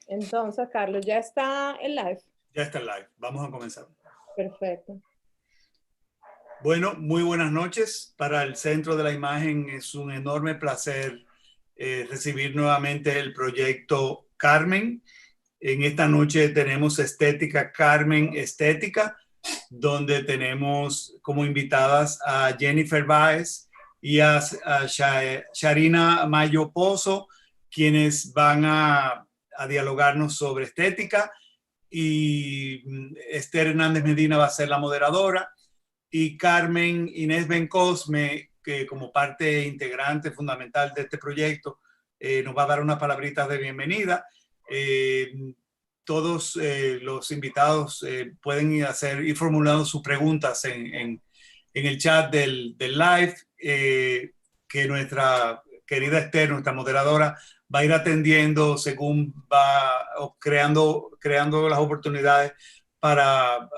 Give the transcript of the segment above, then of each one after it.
Entonces, Carlos, ¿ya está en live? Ya está en live. Vamos a comenzar. Perfecto. Bueno, muy buenas noches. Para el Centro de la Imagen es un enorme placer recibir nuevamente el proyecto Carmen. En esta noche tenemos Estética Carmen Estética, donde tenemos como invitadas a Jennifer Báez y a Sharina Mayo Pozo, quienes van a dialogarnos sobre estética, y Esther Hernández Medina va a ser la moderadora, y Carmen Inés Bencosme, que como parte integrante fundamental de este proyecto, nos va a dar unas palabritas de bienvenida. Todos los invitados pueden ir formulando sus preguntas en el chat del live, que nuestra querida Esther, nuestra moderadora, va a ir atendiendo según va creando las oportunidades para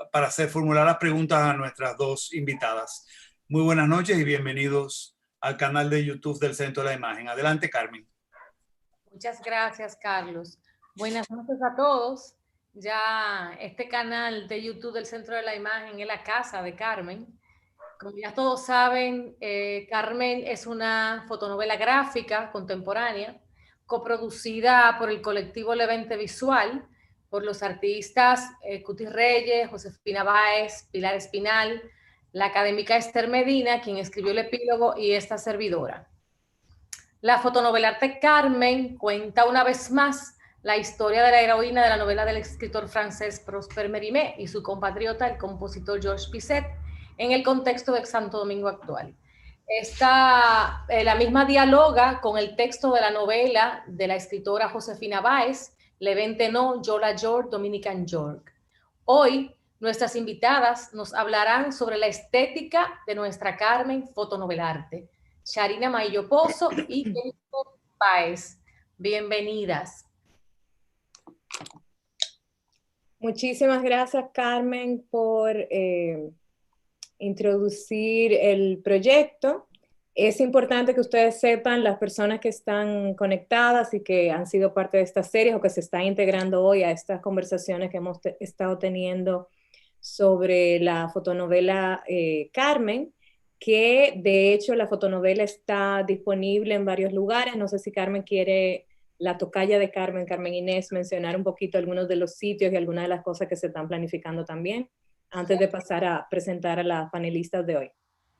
formular las preguntas a nuestras dos invitadas. Muy buenas noches y bienvenidos al canal de YouTube del Centro de la Imagen. Adelante, Carmen. Muchas gracias, Carlos. Buenas noches a todos. Ya este canal de YouTube del Centro de la Imagen es la casa de Carmen. Como ya todos saben, Carmen es una fotonovela gráfica contemporánea, coproducida por el colectivo Levante Visual, por los artistas Cutis Reyes, Josefina Báez, Pilar Espinal, la académica Esther Medina, quien escribió el epílogo, y esta servidora. La fotonovelarte Carmen cuenta una vez más la historia de la heroína de la novela del escritor francés Prosper Mérimée y su compatriota, el compositor Georges Bizet, en el contexto del Santo Domingo actual. La misma dialoga con el texto de la novela de la escritora Josefina Báez, Le Venteno, Yola York, Dominican York. Hoy, nuestras invitadas nos hablarán sobre la estética de nuestra Carmen fotonovelarte, Sharina Mayo Pozo y Jennifer Báez. Bienvenidas. Muchísimas gracias, Carmen, por introducir el proyecto. Es importante que ustedes sepan, las personas que están conectadas y que han sido parte de estas series o que se están integrando hoy a estas conversaciones que hemos estado teniendo sobre la fotonovela Carmen, que de hecho la fotonovela está disponible en varios lugares. No sé si Carmen quiere, la tocaya de Carmen, Carmen Inés, mencionar un poquito algunos de los sitios y algunas de las cosas que se están planificando también, antes de pasar a presentar a las panelistas de hoy.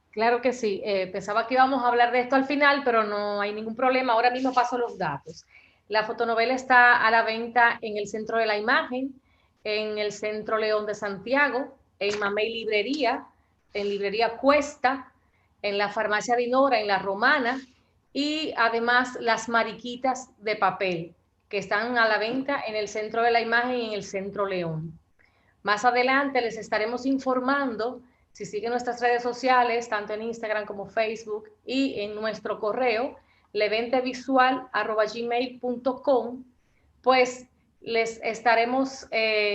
Claro que sí. Pensaba que íbamos a hablar de esto al final, pero no hay ningún problema. Ahora mismo paso los datos. La fotonovela está a la venta en el Centro de la Imagen, en el Centro León de Santiago, en Mamey Librería, en Librería Cuesta, en la Farmacia Dinora, en La Romana, y además las mariquitas de papel, que están a la venta en el Centro de la Imagen y en el Centro León. Más adelante les estaremos informando, si siguen nuestras redes sociales, tanto en Instagram como Facebook, y en nuestro correo, leventevisual@gmail.com, pues les estaremos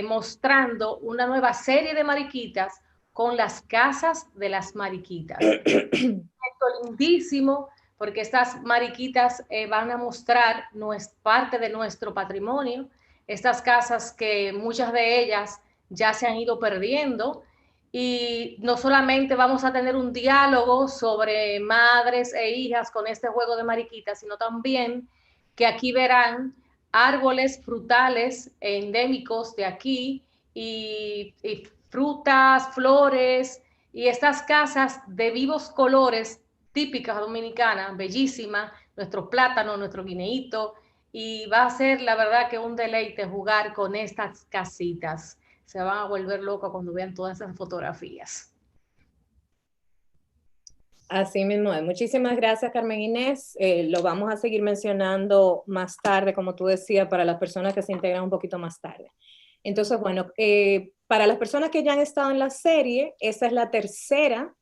mostrando una nueva serie de mariquitas con las casas de las mariquitas. Esto lindísimo, porque estas mariquitas van a mostrar parte de nuestro patrimonio, estas casas que muchas de ellas ya se han ido perdiendo, y no solamente vamos a tener un diálogo sobre madres e hijas con este juego de mariquitas, sino también que aquí verán árboles frutales endémicos de aquí y frutas, flores y estas casas de vivos colores típicas dominicanas, bellísimas, nuestro plátano, nuestro guineíto, y va a ser la verdad que un deleite jugar con estas casitas. Se van a volver locos cuando vean todas esas fotografías. Así mismo es. Muchísimas gracias, Carmen Inés. Lo vamos a seguir mencionando más tarde, como tú decías, para las personas que se integran un poquito más tarde. Entonces, bueno, para las personas que ya han estado en la serie, esta es la tercera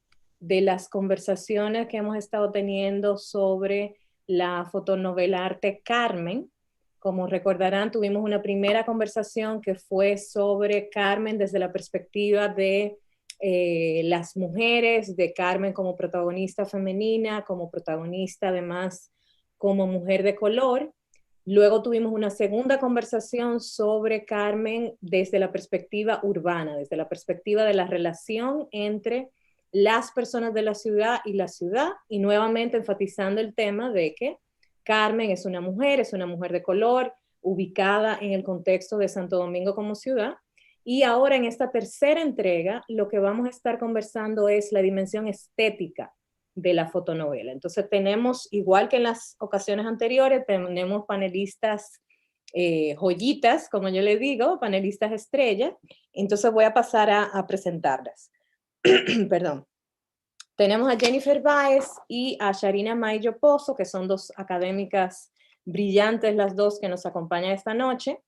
de las conversaciones que hemos estado teniendo sobre la fotonovela Arte Carmen. Como recordarán, tuvimos una primera conversación que fue sobre Carmen desde la perspectiva de las mujeres, de Carmen como protagonista femenina, como protagonista además como mujer de color. Luego tuvimos una segunda conversación sobre Carmen desde la perspectiva urbana, desde la perspectiva de la relación entre las personas de la ciudad y la ciudad, y nuevamente enfatizando el tema de que Carmen es una mujer de color, ubicada en el contexto de Santo Domingo como ciudad. Y ahora en esta tercera entrega, lo que vamos a estar conversando es la dimensión estética de la fotonovela. Entonces tenemos, igual que en las ocasiones anteriores, tenemos panelistas joyitas, como yo les digo, panelistas estrella. Entonces voy a pasar a presentarlas. Perdón. Tenemos a Jennifer Báez y a Sharina Maillo Pozo, que son dos académicas brillantes, las dos que nos acompañan esta noche.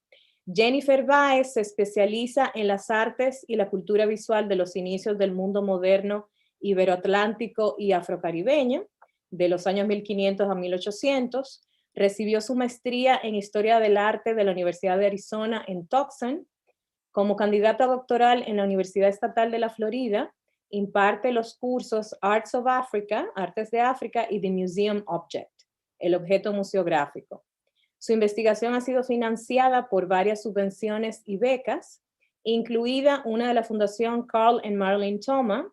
Jennifer Báez se especializa en las artes y la cultura visual de los inicios del mundo moderno iberoatlántico y afrocaribeño, de los años 1500 a 1800. Recibió su maestría en Historia del Arte de la Universidad de Arizona en Tucson. Como candidata doctoral en la Universidad Estatal de la Florida, imparte los cursos Arts of Africa, Artes de África, y The Museum Object, el objeto museográfico. Su investigación ha sido financiada por varias subvenciones y becas, incluida una de la Fundación Carl and Marilyn Thoma.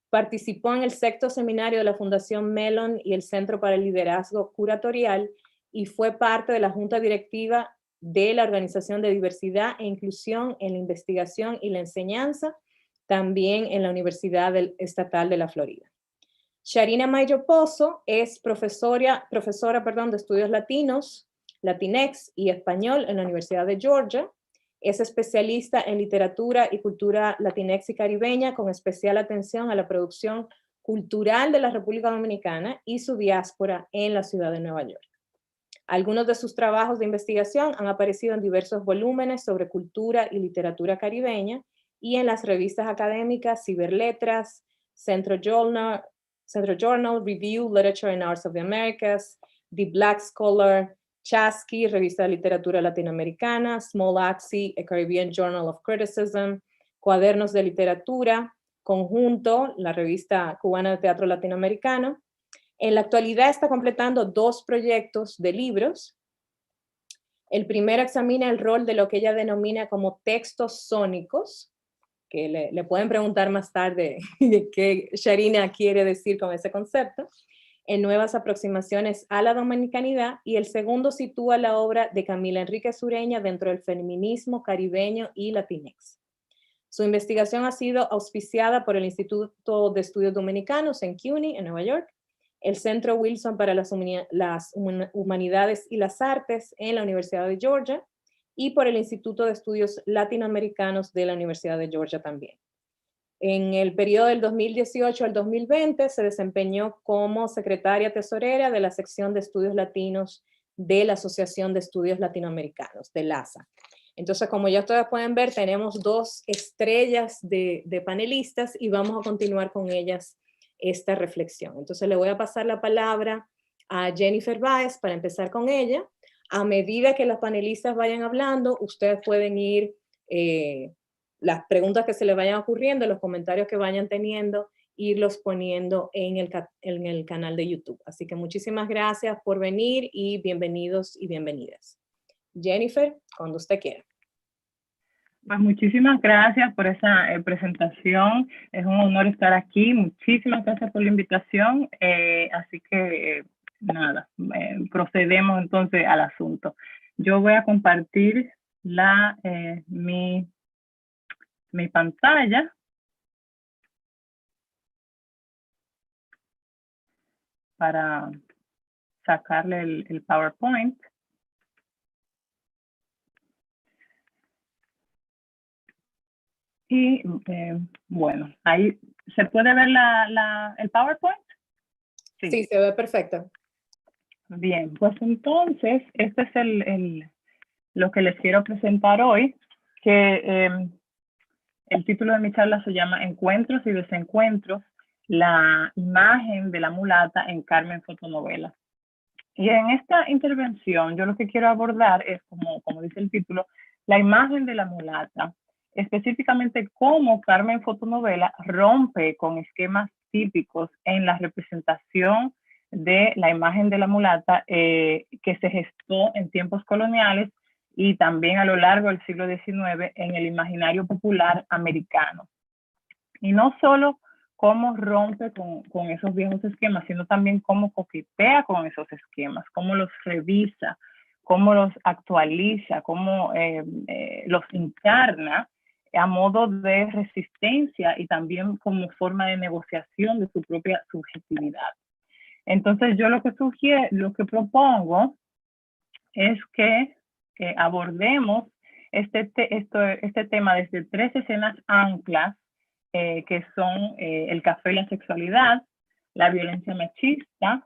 Participó en el sexto seminario de la Fundación Mellon y el Centro para el Liderazgo Curatorial, y fue parte de la junta directiva de la Organización de Diversidad e Inclusión en la Investigación y la Enseñanza, también en la Universidad Estatal de la Florida. Sharina Maillo Pozo es profesora de Estudios Latinos, Latinex y Español en la Universidad de Georgia. Es especialista en literatura y cultura latinex y caribeña, con especial atención a la producción cultural de la República Dominicana y su diáspora en la ciudad de Nueva York. Algunos de sus trabajos de investigación han aparecido en diversos volúmenes sobre cultura y literatura caribeña y en las revistas académicas Ciberletras, Centro Journal, Review, Literature and Arts of the Americas, The Black Scholar, Chasqui, Revista de Literatura Latinoamericana, Small Axe, A Caribbean Journal of Criticism, Cuadernos de Literatura, Conjunto, la revista cubana de teatro latinoamericano. En la actualidad está completando 2 proyectos de libros. El primero examina el rol de lo que ella denomina como textos sónicos, que le pueden preguntar más tarde qué Sharina quiere decir con ese concepto, en nuevas aproximaciones a la dominicanidad, y el segundo sitúa la obra de Camila Enríquez Ureña dentro del feminismo caribeño y latinex. Su investigación ha sido auspiciada por el Instituto de Estudios Dominicanos en CUNY, en Nueva York, el Centro Wilson para las Humanidades y las Artes en la Universidad de Georgia, y por el Instituto de Estudios Latinoamericanos de la Universidad de Georgia también. En el periodo del 2018 al 2020 se desempeñó como secretaria tesorera de la sección de estudios latinos de la Asociación de Estudios Latinoamericanos, de LASA. Entonces, como ya ustedes pueden ver, tenemos 2 estrellas de panelistas y vamos a continuar con ellas esta reflexión. Entonces, le voy a pasar la palabra a Jennifer Báez para empezar con ella. A medida que los panelistas vayan hablando, ustedes pueden ir, las preguntas que se les vayan ocurriendo, los comentarios que vayan teniendo, irlos poniendo en el canal de YouTube. Así que muchísimas gracias por venir y bienvenidos y bienvenidas. Jennifer, cuando usted quiera. Pues muchísimas gracias por esa presentación. Es un honor estar aquí. Muchísimas gracias por la invitación. Así que nada, procedemos entonces al asunto. Yo voy a compartir mi pantalla para sacarle el PowerPoint. Y bueno, ahí ¿se puede ver el PowerPoint? Sí, se ve perfecto. Bien, pues entonces este es lo que les quiero presentar hoy, que el título de mi charla se llama Encuentros y Desencuentros, la imagen de la mulata en Carmen Fotonovela. Y en esta intervención yo lo que quiero abordar es, como dice el título, la imagen de la mulata, específicamente cómo Carmen Fotonovela rompe con esquemas típicos en la representación de la imagen de la mulata que se gestó en tiempos coloniales y también a lo largo del siglo XIX en el imaginario popular americano. Y no solo cómo rompe con esos viejos esquemas, sino también cómo coquetea con esos esquemas, cómo los revisa, cómo los actualiza, cómo los encarna a modo de resistencia y también como forma de negociación de su propia subjetividad. Entonces yo lo que propongo es que abordemos este tema desde 3 escenas anclas que son el café y la sexualidad, la violencia machista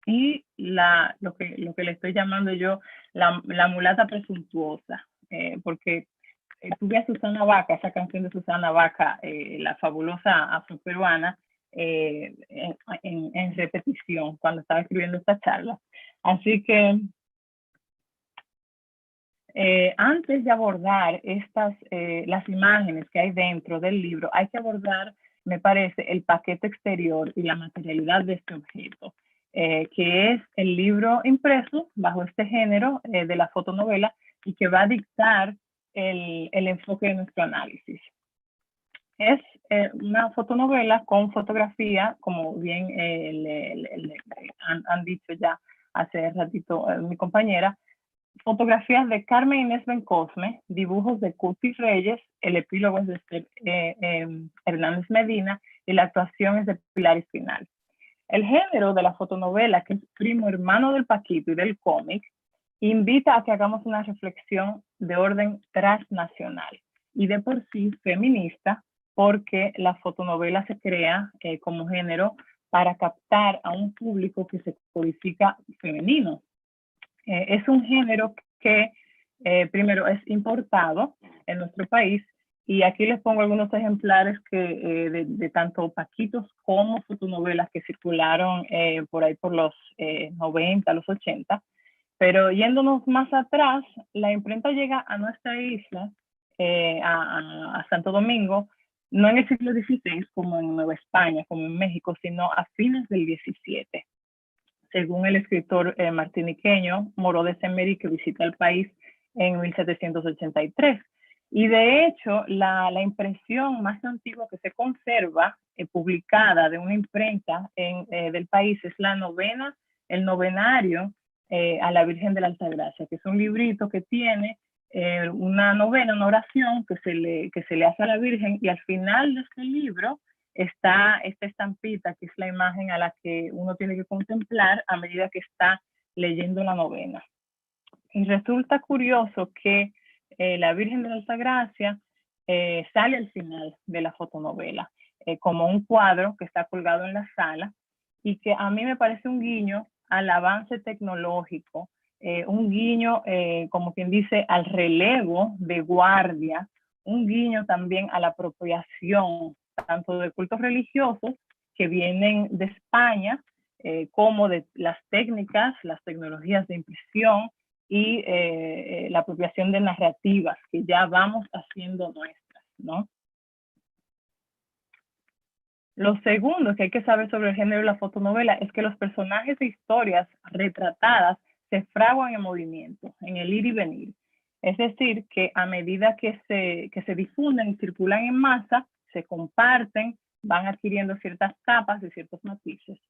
y lo que le estoy llamando yo la mulata presuntuosa, porque tuve a Susana Baca, esa canción de Susana Baca, la fabulosa afroperuana, en repetición cuando estaba escribiendo esta charla. Así que antes de abordar las imágenes que hay dentro del libro, hay que abordar, me parece, el paquete exterior y la materialidad de este objeto, que es el libro impreso bajo este género de la fotonovela y que va a dictar el enfoque de nuestro análisis. Es una fotonovela con fotografía, como bien han dicho ya hace ratito mi compañera, fotografías de Carmen Inés Bencosme, dibujos de Curtis Reyes, el epílogo es de Hernández Medina y la actuación es de Pilar Espinal. El género de la fotonovela, que es primo hermano del paquito y del cómic, invita a que hagamos una reflexión de orden transnacional y de por sí feminista, porque la fotonovela se crea como género para captar a un público que se codifica femenino. Es un género que primero es importado en nuestro país y aquí les pongo algunos ejemplares de tanto paquitos como fotonovelas que circularon por ahí por los 90, los 80. Pero yéndonos más atrás, la imprenta llega a nuestra isla, a Santo Domingo, no en el siglo XVI como en Nueva España, como en México, sino a fines del XVII. Según el escritor martiniqueño Moró de Semery, que visita el país en 1783. Y de hecho, la impresión más antigua que se conserva, publicada de una imprenta del país, es el novenario a la Virgen de la Altagracia, que es un librito que tiene una novena, una oración que se le hace a la Virgen, y al final de este libro está esta estampita, que es la imagen a la que uno tiene que contemplar a medida que está leyendo la novena. Y resulta curioso que la Virgen de la Altagracia sale al final de la fotonovela, como un cuadro que está colgado en la sala, y que a mí me parece un guiño al avance tecnológico, un guiño, como quien dice, al relevo de guardia, un guiño también a la apropiación tanto de cultos religiosos que vienen de España, como de las técnicas, las tecnologías de impresión y la apropiación de narrativas que ya vamos haciendo nuestras, ¿no? Lo segundo que hay que saber sobre el género de la fotonovela es que los personajes de historias retratadas se fraguan en movimiento, en el ir y venir. Es decir, que a medida que se difunden y circulan en masa, se comparten, van adquiriendo ciertas capas de ciertos matices.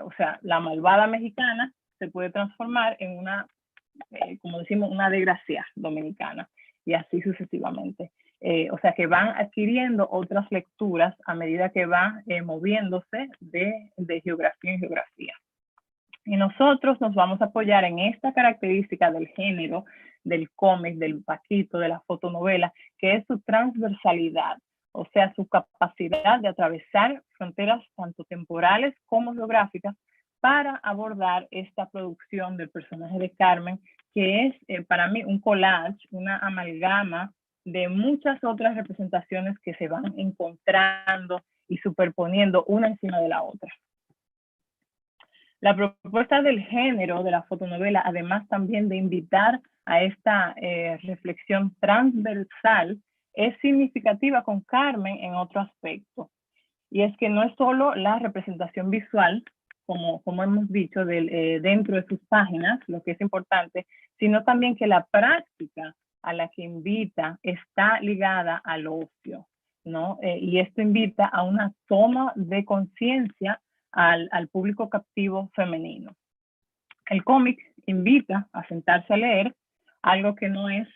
O sea, la malvada mexicana se puede transformar en una, como decimos, una desgracia dominicana, y así sucesivamente. O sea, que van adquiriendo otras lecturas a medida que va moviéndose de geografía en geografía. Y nosotros nos vamos a apoyar en esta característica del género, del cómic, del paquito, de la fotonovela, que es su transversalidad, o sea, su capacidad de atravesar fronteras tanto temporales como geográficas para abordar esta producción del personaje de Carmen, que es para mí un collage, una amalgama de muchas otras representaciones que se van encontrando y superponiendo una encima de la otra. La propuesta del género de la fotonovela, además también de invitar a esta reflexión transversal, es significativa con Carmen en otro aspecto. Y es que no es solo la representación visual, como hemos dicho, dentro de sus páginas, lo que es importante, sino también que la práctica a la que invita está ligada al ocio, ¿no? Y esto invita a una toma de conciencia al público captivo femenino. El cómic invita a sentarse a leer algo que no es,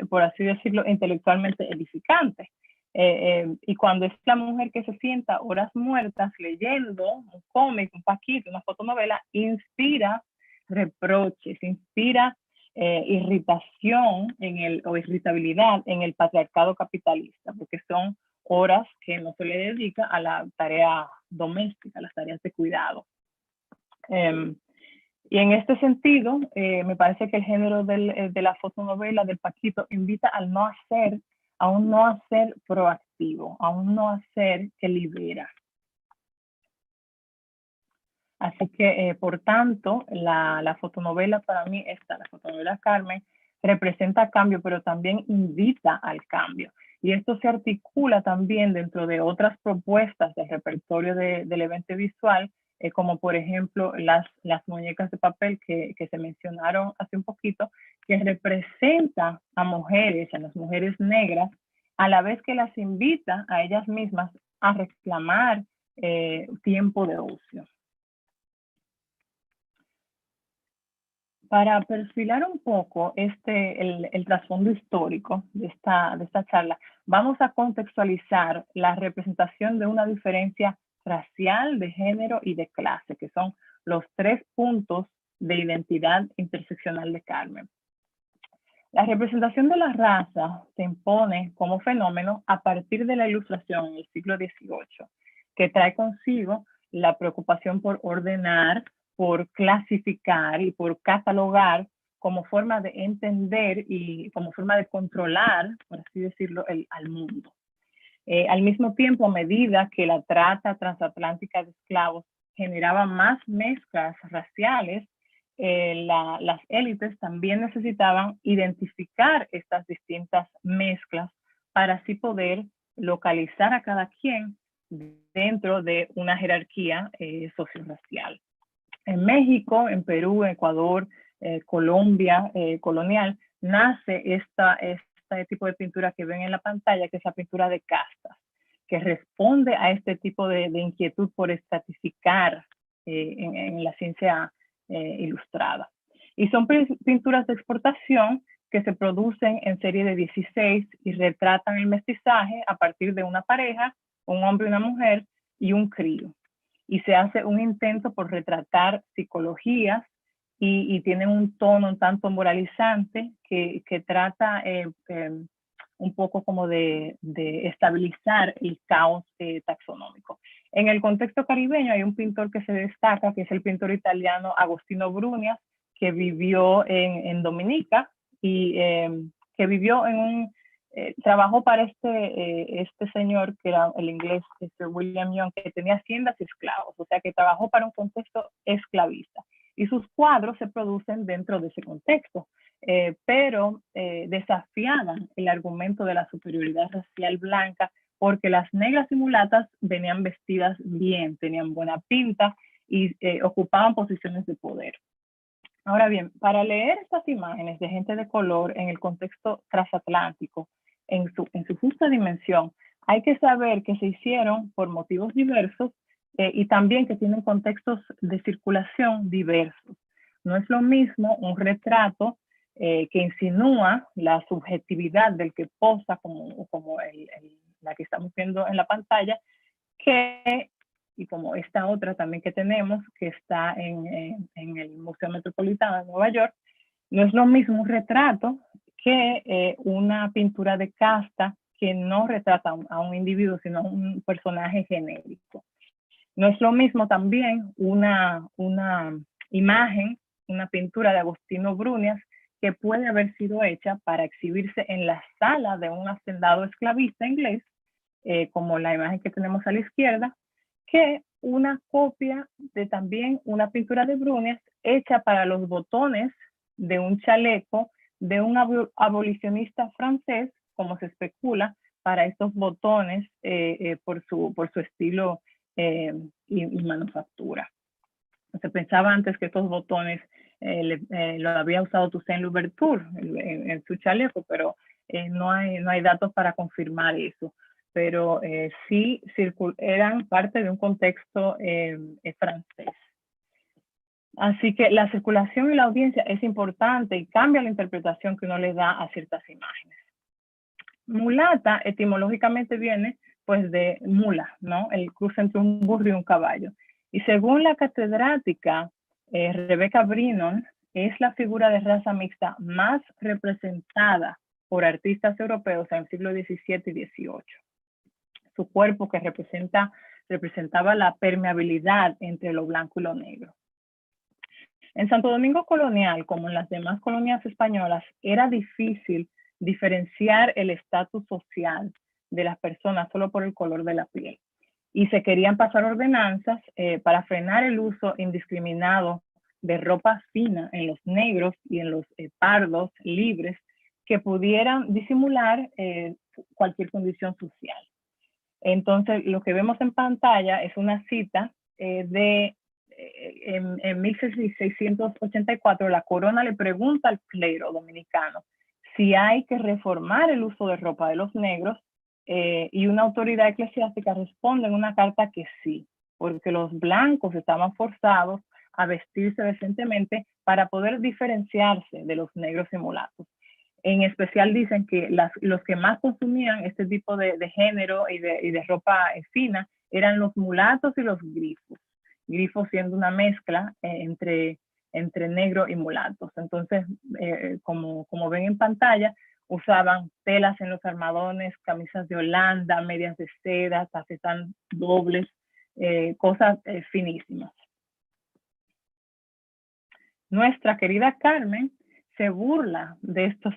por así decirlo, intelectualmente edificante. Y cuando es la mujer que se sienta horas muertas leyendo un cómic, un paquito, una fotonovela, inspira reproches, inspira irritación o irritabilidad en el patriarcado capitalista, porque son horas que no se le dedica a la tarea doméstica, a las tareas de cuidado. Y en este sentido, me parece que el género de la fotonovela, del paquito, invita al no hacer, a un no hacer proactivo, a un no hacer que libera. Así que, por tanto, la fotonovela para mí, la fotonovela Carmen, representa cambio, pero también invita al cambio. Y esto se articula también dentro de otras propuestas del repertorio del evento visual, como por ejemplo las muñecas de papel que se mencionaron hace un poquito, que representa a las mujeres negras, a la vez que las invita a ellas mismas a reclamar tiempo de ocio. Para perfilar un poco el trasfondo histórico de esta charla, vamos a contextualizar la representación de una diferencia racial, de género y de clase, que son los 3 puntos de identidad interseccional de Carmen. La representación de la raza se impone como fenómeno a partir de la Ilustración en el siglo XVIII, que trae consigo la preocupación por ordenar, por clasificar y por catalogar como forma de entender y como forma de controlar, por así decirlo, al mundo. Al mismo tiempo, a medida que la trata transatlántica de esclavos generaba más mezclas raciales, las élites también necesitaban identificar estas distintas mezclas para así poder localizar a cada quien dentro de una jerarquía socioracial. En México, en Perú, Ecuador, Colombia colonial, nace este tipo de pintura que ven en la pantalla, que es la pintura de castas, que responde a este tipo de inquietud por estratificar en la ciencia ilustrada. Y son pinturas de exportación que se producen en serie de 16 y retratan el mestizaje a partir de una pareja, un hombre y una mujer y un crío. Y se hace un intento por retratar psicologías y tienen un tono un tanto moralizante que trata un poco como de estabilizar el caos taxonómico. En el contexto caribeño hay un pintor que se destaca, que es el pintor italiano Agostino Brunias, que vivió en Dominica y que vivió trabajó para este señor que era el inglés Sir William Young, que tenía haciendas y esclavos, o sea que trabajó para un contexto esclavista. Y sus cuadros se producen dentro de ese contexto, pero desafiaban el argumento de la superioridad racial blanca, porque las negras y mulatas venían vestidas bien, tenían buena pinta y ocupaban posiciones de poder. Ahora bien, para leer estas imágenes de gente de color en el contexto transatlántico, en su justa dimensión, hay que saber que se hicieron por motivos diversos y también que tienen contextos de circulación diversos. No es lo mismo un retrato que insinúa la subjetividad del que posa, como la que estamos viendo en la pantalla, y como esta otra también que tenemos, que está en el Museo Metropolitano de Nueva York, no es lo mismo un retrato que una pintura de casta que no retrata a un individuo, sino a un personaje genérico. No es lo mismo también una imagen, una pintura de Agostino Brunias, que puede haber sido hecha para exhibirse en la sala de un hacendado esclavista inglés, como la imagen que tenemos a la izquierda, que una copia de también una pintura de Brunias hecha para los botones de un chaleco de un abolicionista francés, como se especula, para estos botones por su estilo y manufactura. Se pensaba antes que estos botones lo había usado Toussaint Louverture en su chaleco, pero no hay datos para confirmar eso. Pero sí eran parte de un contexto francés. Así que la circulación y la audiencia es importante y cambia la interpretación que uno le da a ciertas imágenes. Mulata etimológicamente viene pues de mula, ¿no? El cruce entre un burro y un caballo. Y según la catedrática Rebecca Brennan, es la figura de raza mixta más representada por artistas europeos en el siglo XVII y XVIII. Su cuerpo que representaba la permeabilidad entre lo blanco y lo negro. En Santo Domingo colonial, como en las demás colonias españolas, era difícil diferenciar el estatus social de las personas solo por el color de la piel. Y se querían pasar ordenanzas para frenar el uso indiscriminado de ropa fina en los negros y en los pardos libres que pudieran disimular cualquier condición social. Entonces, lo que vemos en pantalla es una cita en 1684, la corona le pregunta al clero dominicano si hay que reformar el uso de ropa de los negros, y una autoridad eclesiástica responde en una carta que sí, porque los blancos estaban forzados a vestirse decentemente para poder diferenciarse de los negros y mulatos. En especial dicen que los que más consumían este tipo de género y de ropa fina eran los mulatos y los grifos. Grifos siendo una mezcla entre negro y mulatos. Entonces, como ven en pantalla, usaban telas en los armadones, camisas de Holanda, medias de seda, tafetán dobles, cosas finísimas. Nuestra querida Carmen se burla de este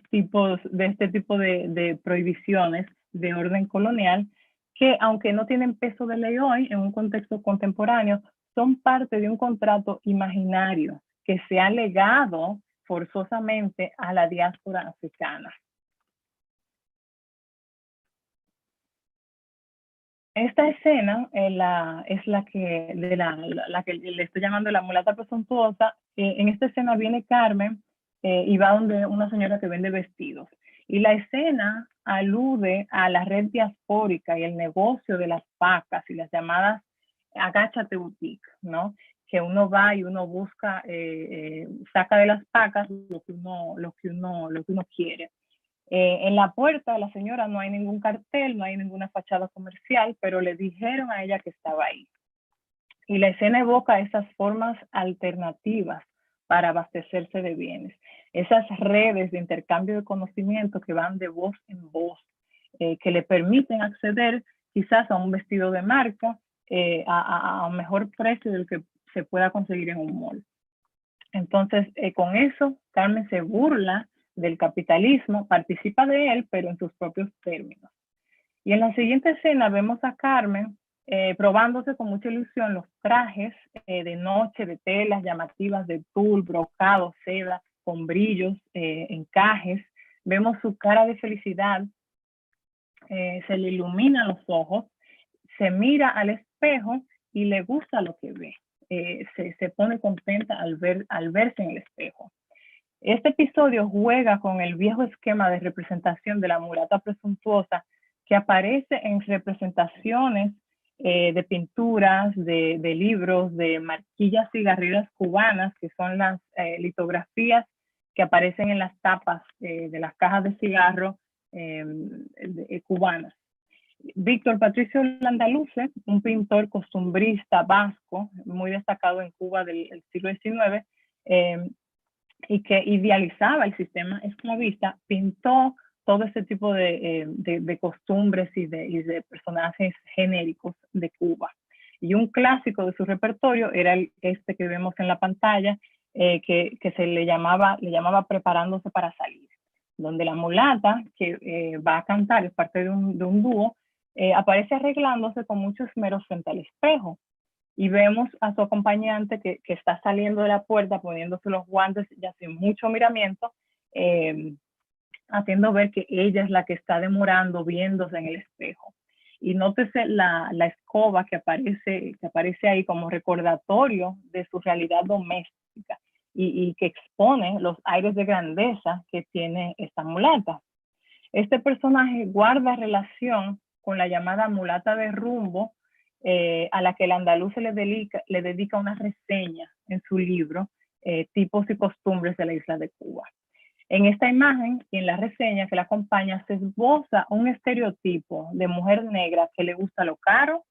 tipo de prohibiciones de orden colonial que, aunque no tienen peso de ley hoy en un contexto contemporáneo, son parte de un contrato imaginario que se ha legado forzosamente a la diáspora africana. Esta escena es la que le estoy llamando la mulata presuntuosa. En esta escena viene Carmen y va donde una señora que vende vestidos. Y la escena alude a la red diaspórica y el negocio de las pacas y las llamadas agáchate boutique, ¿no? Que uno va y uno busca, saca de las pacas lo que uno quiere. En la puerta de la señora no hay ningún cartel, no hay ninguna fachada comercial, pero le dijeron a ella que estaba ahí. Y la escena evoca esas formas alternativas para abastecerse de bienes, esas redes de intercambio de conocimiento que van de voz en voz, que le permiten acceder quizás a un vestido de marca a un mejor precio del que se pueda conseguir en un mall. Entonces, con eso, Carmen se burla del capitalismo, participa de él, pero en sus propios términos. Y en la siguiente escena vemos a Carmen probándose con mucha ilusión los trajes de noche de telas llamativas de tul, brocado, seda, con brillos, encajes. Vemos su cara de felicidad, se le iluminan los ojos, se mira al espejo y le gusta lo que ve. Se pone contenta al verse en el espejo. Este episodio juega con el viejo esquema de representación de la mulata presuntuosa que aparece en representaciones de pinturas, de libros, de marquillas cigarreras cubanas, que son las litografías que aparecen en las tapas de las cajas de cigarro cubanas. Víctor Patricio Landaluce, un pintor costumbrista vasco, muy destacado en Cuba del siglo XIX, y que idealizaba el sistema esclavista, pintó todo ese tipo de costumbres y de personajes genéricos de Cuba. Y un clásico de su repertorio era este que vemos en la pantalla, que se le llamaba Preparándose para salir, donde la mulata que va a cantar, es parte de un dúo, aparece arreglándose con mucho esmero frente al espejo. Y vemos a su acompañante que está saliendo de la puerta, poniéndose los guantes ya sin mucho miramiento, haciendo ver que ella es la que está demorando viéndose en el espejo. Y nótese la escoba que aparece ahí como recordatorio de su realidad doméstica y que expone los aires de grandeza que tiene esta mulata. Este personaje guarda relación con la llamada mulata de rumbo, a la que el andaluz le dedica una reseña en su libro, Tipos y Costumbres de la Isla de Cuba. En esta imagen y en la reseña que la acompaña se esboza un estereotipo de mujer negra que le gusta lo caro,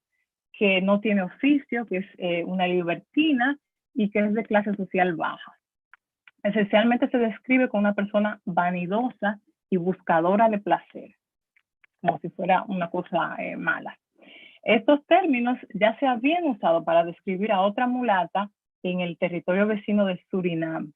que no tiene oficio, que es una libertina y que es de clase social baja. Esencialmente se describe como una persona vanidosa y buscadora de placer, como si fuera una cosa mala. Estos términos ya se habían usado para describir a otra mulata en el territorio vecino de Surinam,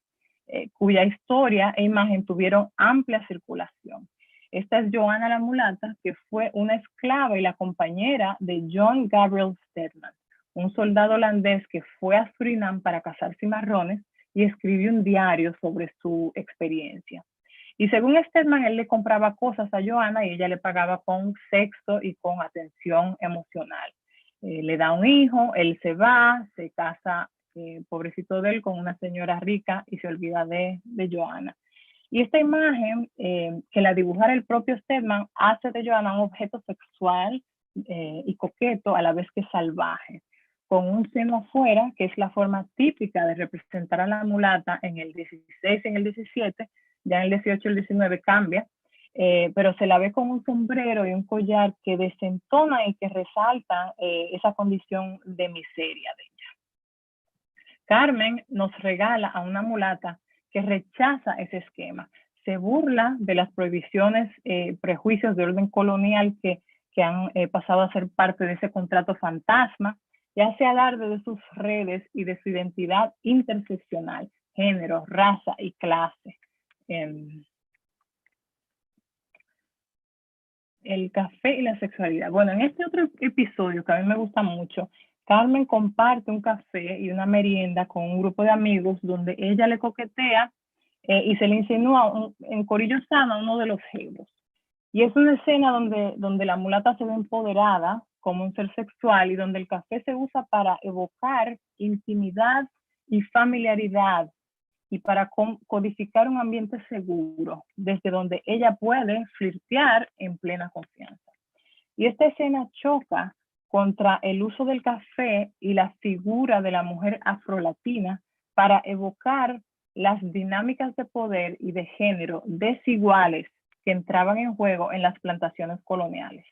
cuya historia e imagen tuvieron amplia circulación. Esta es Johanna la mulata, que fue una esclava y la compañera de John Gabriel Stedman, un soldado holandés que fue a Surinam para cazar cimarrones y escribió un diario sobre su experiencia. Y según Stedman, él le compraba cosas a Johanna y ella le pagaba con sexo y con atención emocional. Le da un hijo, él se va, se casa, pobrecito de él, con una señora rica y se olvida de Johanna. Y esta imagen, que la dibujara el propio Stedman, hace de Johanna un objeto sexual y coqueto a la vez que salvaje, con un seno afuera, que es la forma típica de representar a la mulata en el 16 y en el 17, ya en el 18 y el 19 cambia, pero se la ve con un sombrero y un collar que desentona y que resalta esa condición de miseria de ella. Carmen nos regala a una mulata que rechaza ese esquema, se burla de las prohibiciones, prejuicios de orden colonial que han pasado a ser parte de ese contrato fantasma, y hace alarde de sus redes y de su identidad interseccional, género, raza y clase. El café y la sexualidad. Bueno, en este otro episodio que a mí me gusta mucho, Carmen comparte un café y una merienda con un grupo de amigos donde ella le coquetea y se le insinúa en corillo sano a uno de los jevos. Y es una escena donde la mulata se ve empoderada como un ser sexual y donde el café se usa para evocar intimidad y familiaridad y para codificar un ambiente seguro, desde donde ella puede flirtear en plena confianza. Y esta escena choca contra el uso del café y la figura de la mujer afrolatina para evocar las dinámicas de poder y de género desiguales que entraban en juego en las plantaciones coloniales.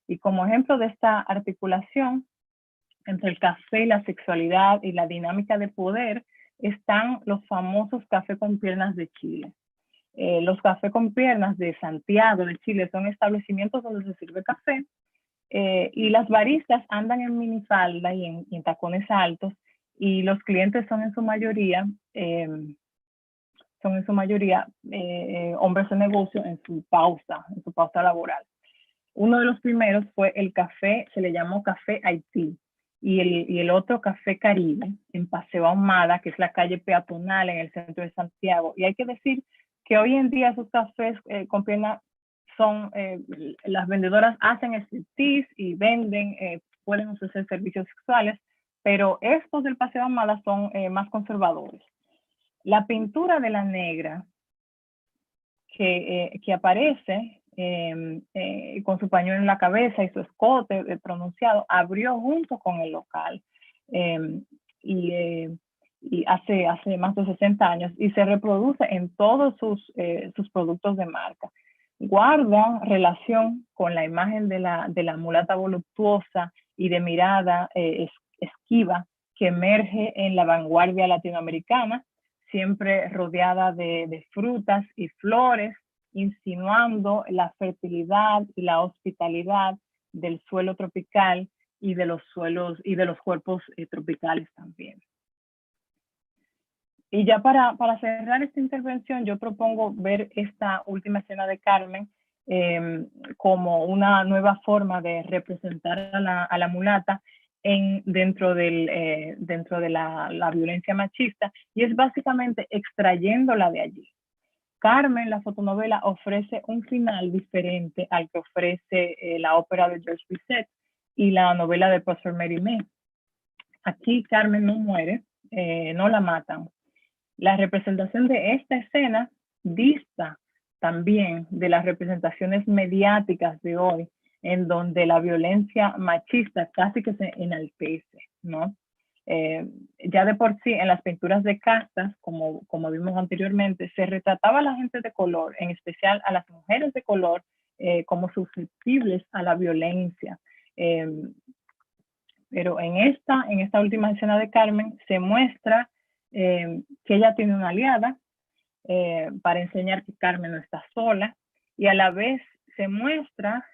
Y como ejemplo de esta articulación entre el café y la sexualidad y la dinámica de poder, están los famosos café con piernas de Chile. Los café con piernas de Santiago de Chile son establecimientos donde se sirve café y las baristas andan en minifalda y en tacones altos y los clientes son en su mayoría hombres de negocio en su pausa laboral. Uno de los primeros fue el café, se le llamó Café Haití, y el otro Café Caribe, en Paseo Ahumada, que es la calle peatonal en el centro de Santiago. Y hay que decir que hoy en día esos cafés con piernas son, las vendedoras hacen striptease y venden, pueden ofrecer servicios sexuales, pero estos del Paseo Ahumada son más conservadores. La pintura de la negra que aparece con su pañuelo en la cabeza y su escote pronunciado, abrió junto con el local y hace más de 60 años y se reproduce en todos sus productos de marca. Guarda relación con la imagen de la mulata voluptuosa y de mirada esquiva que emerge en la vanguardia latinoamericana, siempre rodeada de frutas y flores, insinuando la fertilidad y la hospitalidad del suelo tropical y de los suelos y de los cuerpos tropicales también. Y ya para cerrar esta intervención, yo propongo ver esta última escena de Carmen como una nueva forma de representar a la mulata dentro de la violencia machista, y es básicamente extrayéndola de allí. Carmen, la fotonovela, ofrece un final diferente al que ofrece la ópera de Georges Bizet y la novela de Prosper Mérimée. Aquí Carmen no muere, no la matan. La representación de esta escena dista también de las representaciones mediáticas de hoy, en donde la violencia machista casi que se enaltece, ¿no? Ya de por sí en las pinturas de castas, como vimos anteriormente, se retrataba a la gente de color, en especial a las mujeres de color, como susceptibles a la violencia. Pero en esta última escena de Carmen se muestra que ella tiene una aliada para enseñar que Carmen no está sola, y a la vez se muestra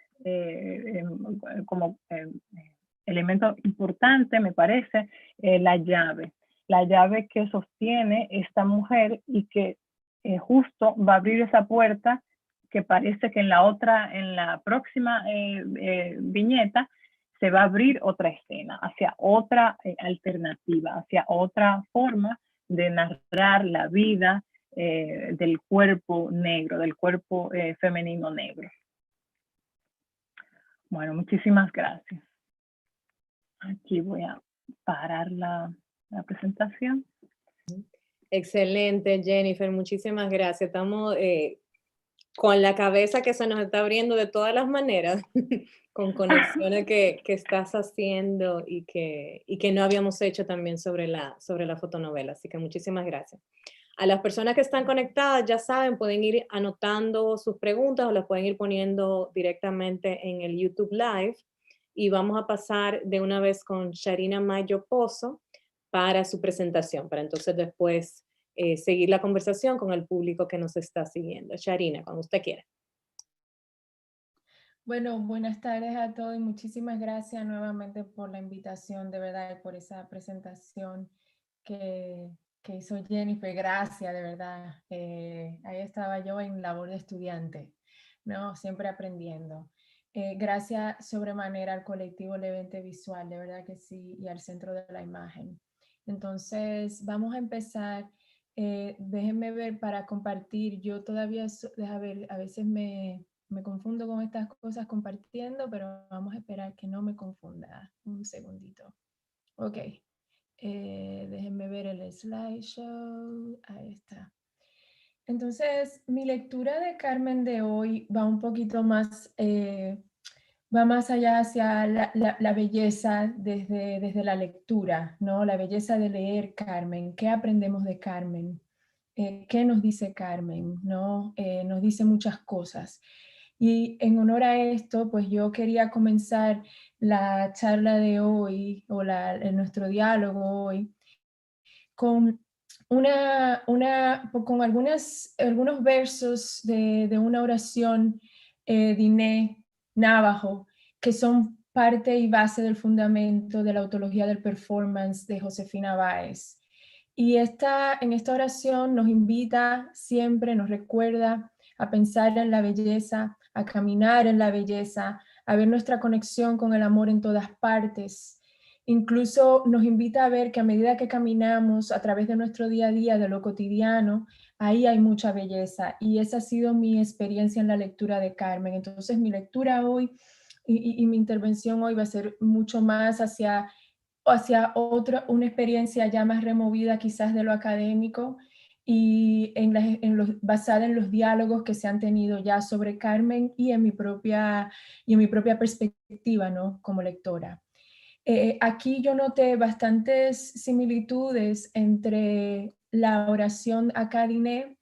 como elemento importante, me parece, la llave que sostiene esta mujer y que justo va a abrir esa puerta que parece que en la próxima viñeta se va a abrir otra escena, hacia otra alternativa, hacia otra forma de narrar la vida del cuerpo negro, del cuerpo femenino negro. Bueno, muchísimas gracias. Aquí voy a parar la presentación. Excelente, Jennifer, muchísimas gracias. Estamos con la cabeza que se nos está abriendo de todas las maneras, con conexiones que estás haciendo y que no habíamos hecho también sobre la fotonovela. Así que muchísimas gracias. A las personas que están conectadas, ya saben, pueden ir anotando sus preguntas o las pueden ir poniendo directamente en el YouTube Live. Y vamos a pasar de una vez con Sharina Mayo Pozo para su presentación, para entonces después seguir la conversación con el público que nos está siguiendo. Sharina, cuando usted quiera. Bueno, buenas tardes a todos y muchísimas gracias nuevamente por la invitación, de verdad, y por esa presentación que hizo Jennifer. Gracias, de verdad. Ahí estaba yo en labor de estudiante, ¿no? Siempre aprendiendo. Gracias sobremanera al colectivo Levante Visual, de verdad que sí, y al Centro de la Imagen. Entonces, vamos a empezar. Déjenme ver para compartir. Yo todavía, deja ver, a veces me confundo con estas cosas compartiendo, pero vamos a esperar que no me confunda. Un segundito. Ok. Déjenme ver el slideshow. Ahí está. Entonces, mi lectura de Carmen de hoy va un poquito más, va más allá hacia la belleza desde la lectura, ¿no? La belleza de leer Carmen. ¿Qué aprendemos de Carmen? ¿Qué nos dice Carmen? ¿No? Nos dice muchas cosas. Y en honor a esto, pues yo quería comenzar la charla de hoy o nuestro diálogo hoy con con algunos versos de una oración Diné Navajo, que son parte y base del fundamento de la ontología del performance de Josefina Báez. Y en esta oración nos invita siempre, nos recuerda a pensar en la belleza, a caminar en la belleza, a ver nuestra conexión con el amor en todas partes. Incluso nos invita a ver que a medida que caminamos a través de nuestro día a día, de lo cotidiano, ahí hay mucha belleza. Y esa ha sido mi experiencia en la lectura de Carmen. Entonces mi lectura hoy y mi intervención hoy va a ser mucho más hacia una experiencia ya más removida quizás de lo académico y basada en los diálogos que se han tenido ya sobre Carmen y en mi propia perspectiva, ¿no? Como lectora. Aquí yo noté bastantes similitudes entre la oración Acadiné,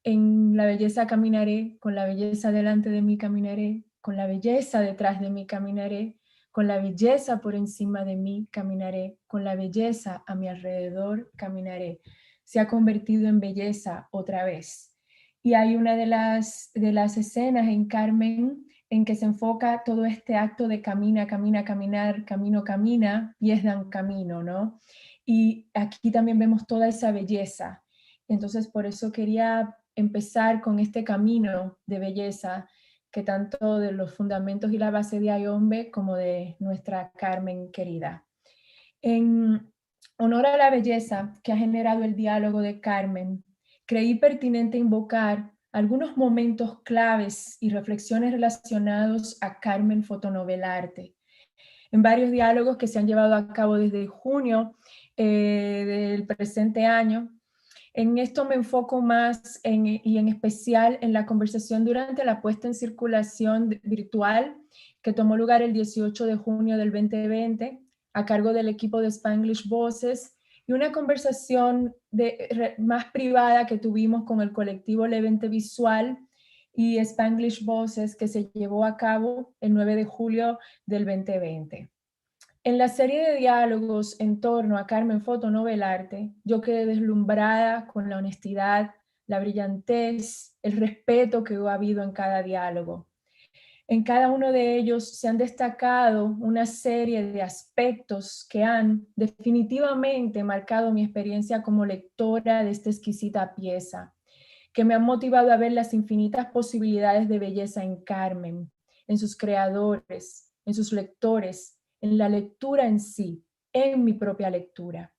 en la belleza caminaré, con la belleza delante de mí caminaré, con la belleza detrás de mí caminaré, con la belleza por encima de mí caminaré, con la belleza a mi alrededor caminaré. Se ha convertido en belleza otra vez. Y hay una de las escenas en Carmen en que se enfoca todo este acto de camina, camina, caminar, camino, camina, pies dan camino, ¿no? Y aquí también vemos toda esa belleza. Entonces, por eso quería empezar con este camino de belleza que tanto de los fundamentos y la base de Ayombe como de nuestra Carmen querida. En honor a la belleza que ha generado el diálogo de Carmen, creí pertinente invocar algunos momentos claves y reflexiones relacionados a Carmen Fotonovelarte. En varios diálogos que se han llevado a cabo desde junio del presente año, en esto me enfoco más y en especial en la conversación durante la puesta en circulación virtual que tomó lugar el 18 de junio del 2020 a cargo del equipo de Spanglish Voices y una conversación más privada que tuvimos con el colectivo Levante Visual y Spanglish Voices que se llevó a cabo el 9 de julio del 2020. En la serie de diálogos en torno a Carmen Fotonovelarte, yo quedé deslumbrada con la honestidad, la brillantez, el respeto que ha habido en cada diálogo. En cada uno de ellos se han destacado una serie de aspectos que han definitivamente marcado mi experiencia como lectora de esta exquisita pieza, que me han motivado a ver las infinitas posibilidades de belleza en Carmen, en sus creadores, en sus lectores, en la lectura en sí, en mi propia lectura.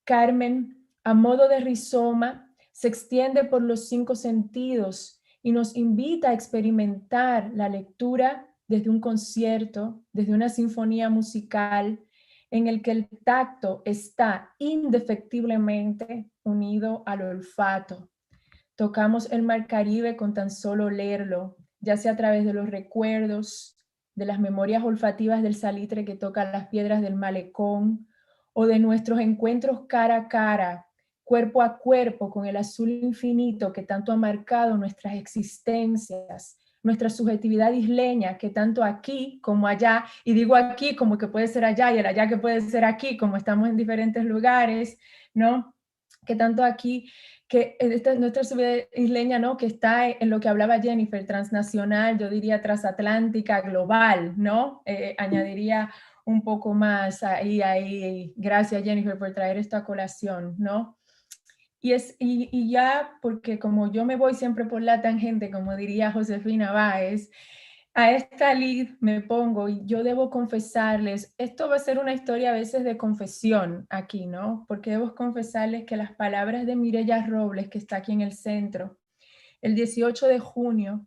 Carmen, a modo de rizoma, se extiende por los 5 sentidos y nos invita a experimentar la lectura desde un concierto, desde una sinfonía musical, en el que el tacto está indefectiblemente unido al olfato. Tocamos el Mar Caribe con tan solo leerlo, ya sea a través de los recuerdos, de las memorias olfativas del salitre que toca las piedras del malecón, o de nuestros encuentros cara a cara, cuerpo a cuerpo con el azul infinito que tanto ha marcado nuestras existencias, nuestra subjetividad isleña que tanto aquí como allá, y digo aquí como que puede ser allá y el allá que puede ser aquí, como estamos en diferentes lugares, ¿no? Que tanto aquí, que nuestra subjetividad isleña, ¿no? Que está en lo que hablaba Jennifer, transnacional, yo diría transatlántica, global, ¿no? Añadiría un poco más ahí. Gracias, Jennifer, por traer esta colación, ¿no? Y ya, porque como yo me voy siempre por la tangente, como diría Josefina Báez, a esta lid me pongo y yo debo confesarles, esto va a ser una historia a veces de confesión aquí, ¿no? Porque debo confesarles que las palabras de Mireya Robles, que está aquí en el centro, el 18 de junio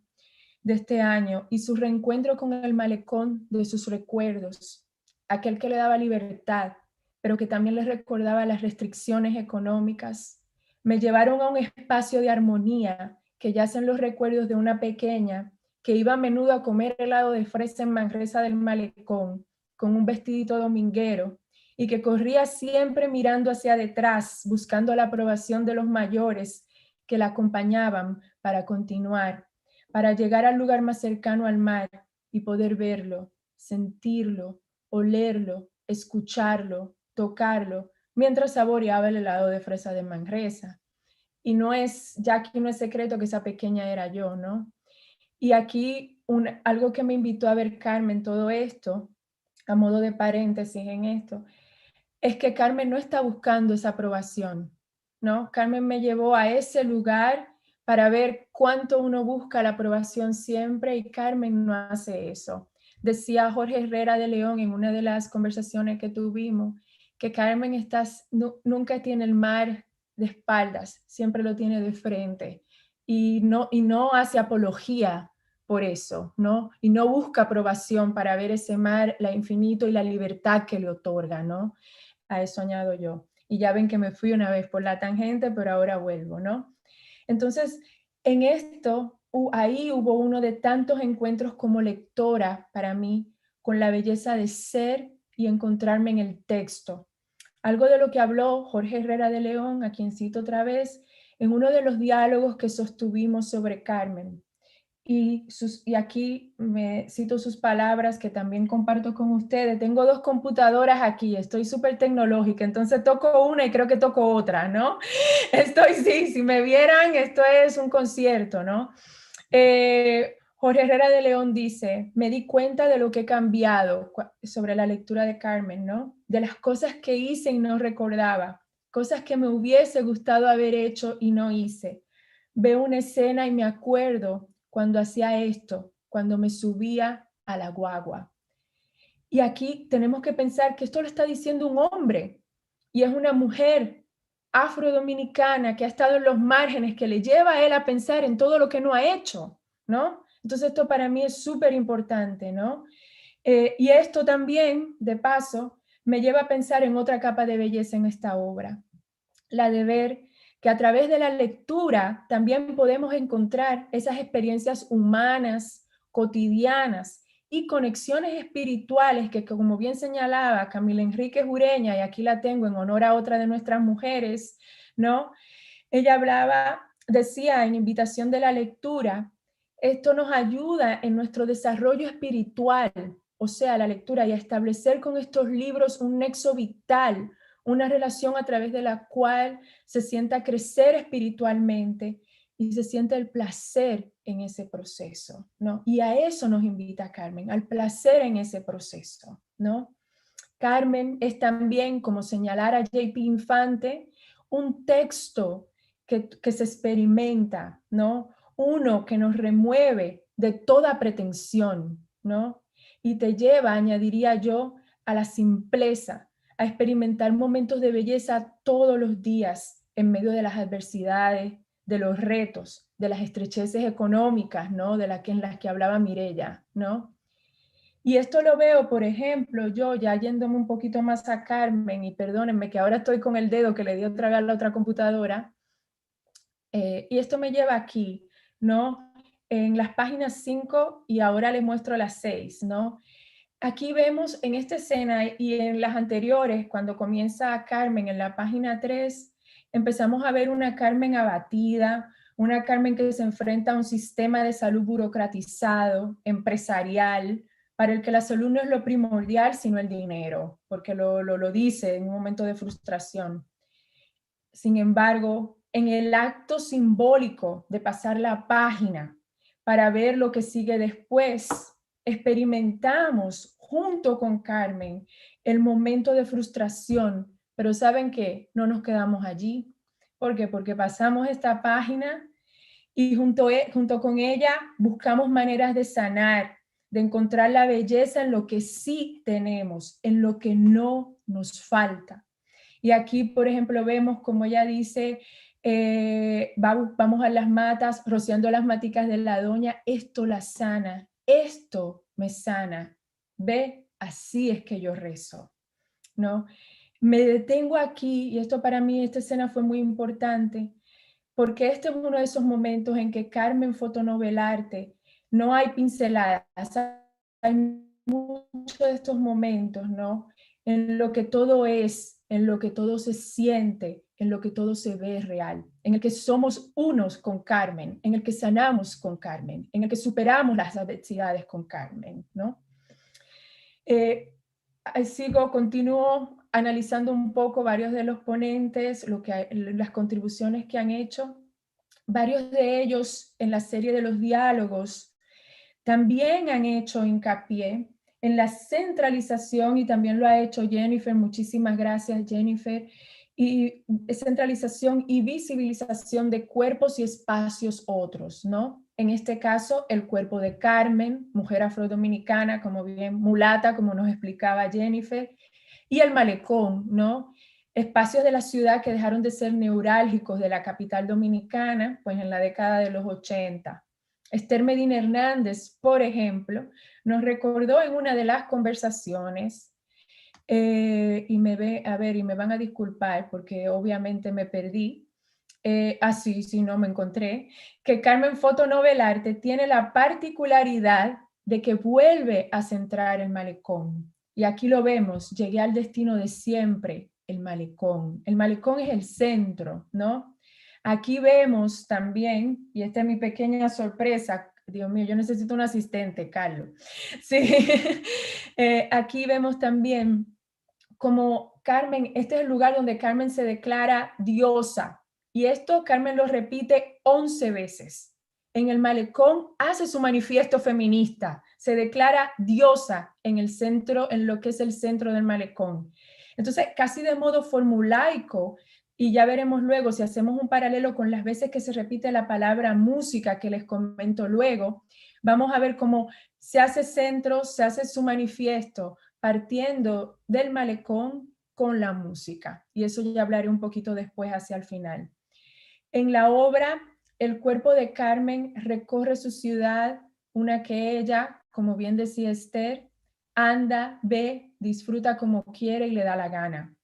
de este año, y su reencuentro con el malecón de sus recuerdos, aquel que le daba libertad, pero que también les recordaba las restricciones económicas, me llevaron a un espacio de armonía que yacen los recuerdos de una pequeña que iba a menudo a comer helado de fresa en Manresa del Malecón, con un vestidito dominguero, y que corría siempre mirando hacia detrás, buscando la aprobación de los mayores que la acompañaban para continuar, para llegar al lugar más cercano al mar y poder verlo, sentirlo, olerlo, escucharlo, tocarlo, mientras saboreaba el helado de fresa de Manresa. Y ya aquí no es secreto que esa pequeña era yo, ¿no? Y aquí algo que me invitó a ver Carmen todo esto, a modo de paréntesis en esto, es que Carmen no está buscando esa aprobación, ¿no? Carmen me llevó a ese lugar para ver cuánto uno busca la aprobación siempre y Carmen no hace eso. Decía Jorge Herrera de León en una de las conversaciones que tuvimos que Carmen nunca tiene el mar de espaldas, siempre lo tiene de frente y no hace apología por eso, ¿no? Y no busca aprobación para ver ese mar, la infinito y la libertad que le otorga, ¿no? A eso añado yo. Y ya ven que me fui una vez por la tangente, pero ahora vuelvo, ¿no? Entonces, en esto, ahí hubo uno de tantos encuentros como lectora para mí, con la belleza de ser y encontrarme en el texto. Algo de lo que habló Jorge Herrera de León, a quien cito otra vez, en uno de los diálogos que sostuvimos sobre Carmen. Y aquí me cito sus palabras que también comparto con ustedes. Tengo 2 computadoras aquí, estoy súper tecnológica, entonces toco una y creo que toco otra, ¿no? Si me vieran, esto es un concierto, ¿no? Jorge Herrera de León dice, me di cuenta de lo que he cambiado sobre la lectura de Carmen, ¿no? De las cosas que hice y no recordaba, cosas que me hubiese gustado haber hecho y no hice. Veo una escena y me acuerdo cuando hacía esto, cuando me subía a la guagua. Y aquí tenemos que pensar que esto lo está diciendo un hombre y es una mujer afrodominicana que ha estado en los márgenes, que le lleva a él a pensar en todo lo que no ha hecho, ¿no? Entonces esto para mí es súper importante, ¿no? Y esto también, de paso, me lleva a pensar en otra capa de belleza en esta obra, la de ver que a través de la lectura también podemos encontrar esas experiencias humanas, cotidianas y conexiones espirituales que, como bien señalaba Camila Enríquez Ureña, y aquí la tengo en honor a otra de nuestras mujeres, ¿no? Ella hablaba, decía en invitación de la lectura, esto nos ayuda en nuestro desarrollo espiritual, o sea, la lectura, y a establecer con estos libros un nexo vital, una relación a través de la cual se sienta crecer espiritualmente y se siente el placer en ese proceso, ¿no? Y a eso nos invita Carmen, al placer en ese proceso, ¿no? Carmen es también, como señalara J.P. Infante, un texto que se experimenta, ¿no? Uno que nos remueve de toda pretensión, ¿no? Y te lleva, añadiría yo, a la simpleza, a experimentar momentos de belleza todos los días en medio de las adversidades, de los retos, de las estrecheces económicas, ¿no? En las que hablaba Mireya, ¿no? Y esto lo veo, por ejemplo, yo ya yéndome un poquito más a Carmen, y perdónenme que ahora estoy con el dedo que le di otra vez a la otra computadora, y esto me lleva aquí, ¿no? En las páginas 5 y ahora les muestro las 6, ¿no? Aquí vemos en esta escena y en las anteriores, cuando comienza Carmen en la página 3, empezamos a ver una Carmen abatida, una Carmen que se enfrenta a un sistema de salud burocratizado, empresarial, para el que la salud no es lo primordial, sino el dinero, porque lo dice en un momento de frustración. Sin embargo, en el acto simbólico de pasar la página para ver lo que sigue después, experimentamos junto con Carmen el momento de frustración, pero ¿saben qué? No nos quedamos allí. ¿Por qué? Porque pasamos esta página y junto con ella buscamos maneras de sanar, de encontrar la belleza en lo que sí tenemos, en lo que no nos falta. Y aquí, por ejemplo, vemos como ella dice, vamos a las matas, rociando las maticas de la doña, esto la sana, esto me sana. Ve, así es que yo rezo, ¿no? Me detengo aquí, y esto para mí, esta escena fue muy importante, porque este es uno de esos momentos en que Carmen fotonovelarte, no hay pinceladas, hay muchos de estos momentos, ¿no? En lo que todo es, en lo que todo se siente, en lo que todo se ve real, en el que somos unos con Carmen, en el que sanamos con Carmen, en el que superamos las adversidades con Carmen, ¿no? Continúo analizando un poco varios de los ponentes, las contribuciones que han hecho. Varios de ellos en la serie de los diálogos también han hecho hincapié en la centralización, y también lo ha hecho Jennifer, muchísimas gracias Jennifer, y centralización y visibilización de cuerpos y espacios otros, ¿no? En este caso, el cuerpo de Carmen, mujer afrodominicana, como bien mulata, como nos explicaba Jennifer, y el malecón, ¿no? Espacios de la ciudad que dejaron de ser neurálgicos de la capital dominicana, pues en la década de los 80. Esther Medina Hernández, por ejemplo, nos recordó en una de las conversaciones, y me van a disculpar porque obviamente me perdí, sí, no me encontré, que Carmen Fotonovelarte tiene la particularidad de que vuelve a centrar el malecón. Y aquí lo vemos, llegué al destino de siempre, el malecón. El malecón es el centro, ¿no? Aquí vemos también, y esta es mi pequeña sorpresa, Dios mío, yo necesito un asistente, Carlos. Sí, aquí vemos también como Carmen, este es el lugar donde Carmen se declara diosa. Y esto Carmen lo repite 11 veces. En el malecón hace su manifiesto feminista, se declara diosa en el centro, en lo que es el centro del malecón. Entonces, casi de modo formulaico, y ya veremos luego si hacemos un paralelo con las veces que se repite la palabra música, que les comento luego, Vamos a ver cómo se hace centro, se hace su manifiesto partiendo del malecón con la música. Y eso ya hablaré un poquito después hacia el final. En la obra, el cuerpo de Carmen recorre su ciudad, una que ella, como bien decía Esther, anda, ve, disfruta como quiere y le da la gana.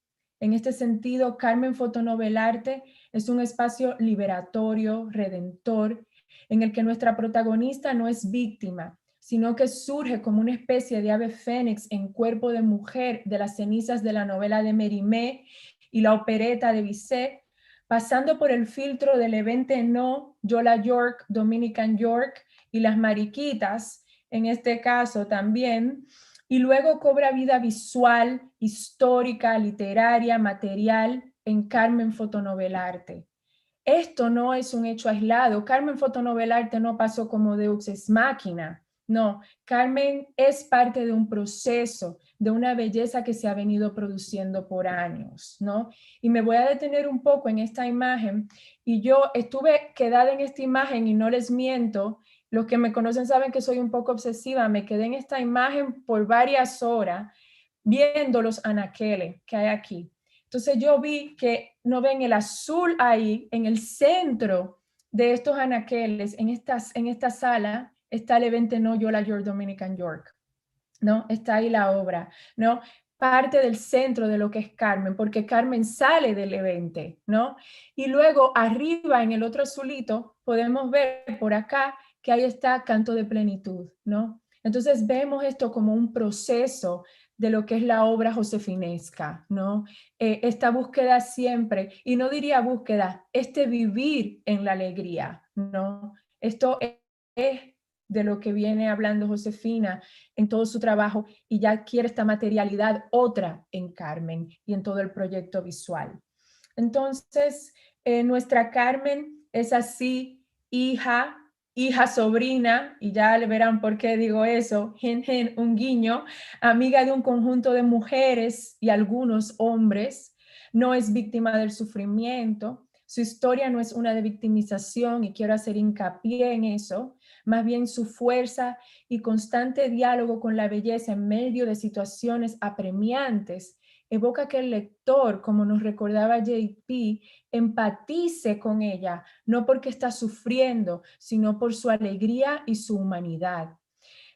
En este sentido, Carmen Fotonovelarte es un espacio liberatorio, redentor, en el que nuestra protagonista no es víctima, sino que surge como una especie de ave fénix en cuerpo de mujer de las cenizas de la novela de Mérimée y la opereta de Bizet, pasando por el filtro del Levante No, Yola York, Dominican York y las Mariquitas, en este caso también, y luego cobra vida visual, histórica, literaria, material en Carmen Fotonovelarte. Esto no es un hecho aislado. Carmen Fotonovelarte no pasó como Deus ex machina. No, Carmen es parte de un proceso, de una belleza que se ha venido produciendo por años, ¿no? Y me voy a detener un poco en esta imagen. Y yo estuve quedada en esta imagen y no les miento. Los que me conocen saben que soy un poco obsesiva. Me quedé en esta imagen por varias horas viendo los anaqueles que hay aquí. Entonces yo vi que no ven el azul ahí, en el centro de estos anaqueles, en esta sala, está el Levante No, Yola York, Dominican York, ¿no? Está ahí la obra, ¿no? Parte del centro de lo que es Carmen, porque Carmen sale del Levante, ¿no? Y luego arriba en el otro azulito podemos ver por acá que ahí está Canto de Plenitud, ¿no? Entonces vemos esto como un proceso de lo que es la obra josefinesca, ¿no? Esta búsqueda siempre, y no diría búsqueda, este vivir en la alegría, ¿no? Esto es de lo que viene hablando Josefina en todo su trabajo y ya quiere esta materialidad otra en Carmen y en todo el proyecto visual. Entonces, nuestra Carmen es así, hija, sobrina, y ya le verán por qué digo eso, un guiño, amiga de un conjunto de mujeres y algunos hombres, no es víctima del sufrimiento, su historia no es una de victimización y quiero hacer hincapié en eso, más bien su fuerza y constante diálogo con la belleza en medio de situaciones apremiantes evoca que el lector, como nos recordaba JP, empatice con ella, no porque está sufriendo, sino por su alegría y su humanidad.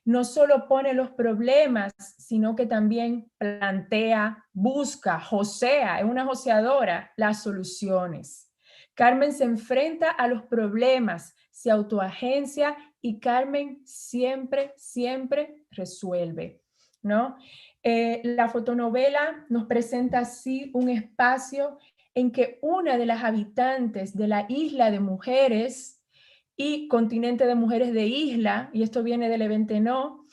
No solo pone los problemas, sino que también plantea, busca, josea, es una joseadora, las soluciones. Carmen se enfrenta a los problemas, se autoagencia y Carmen siempre, siempre resuelve, ¿no? La fotonovela nos presenta así un espacio en que una de las habitantes de la isla de mujeres y continente de mujeres de isla, y esto viene del Levante No,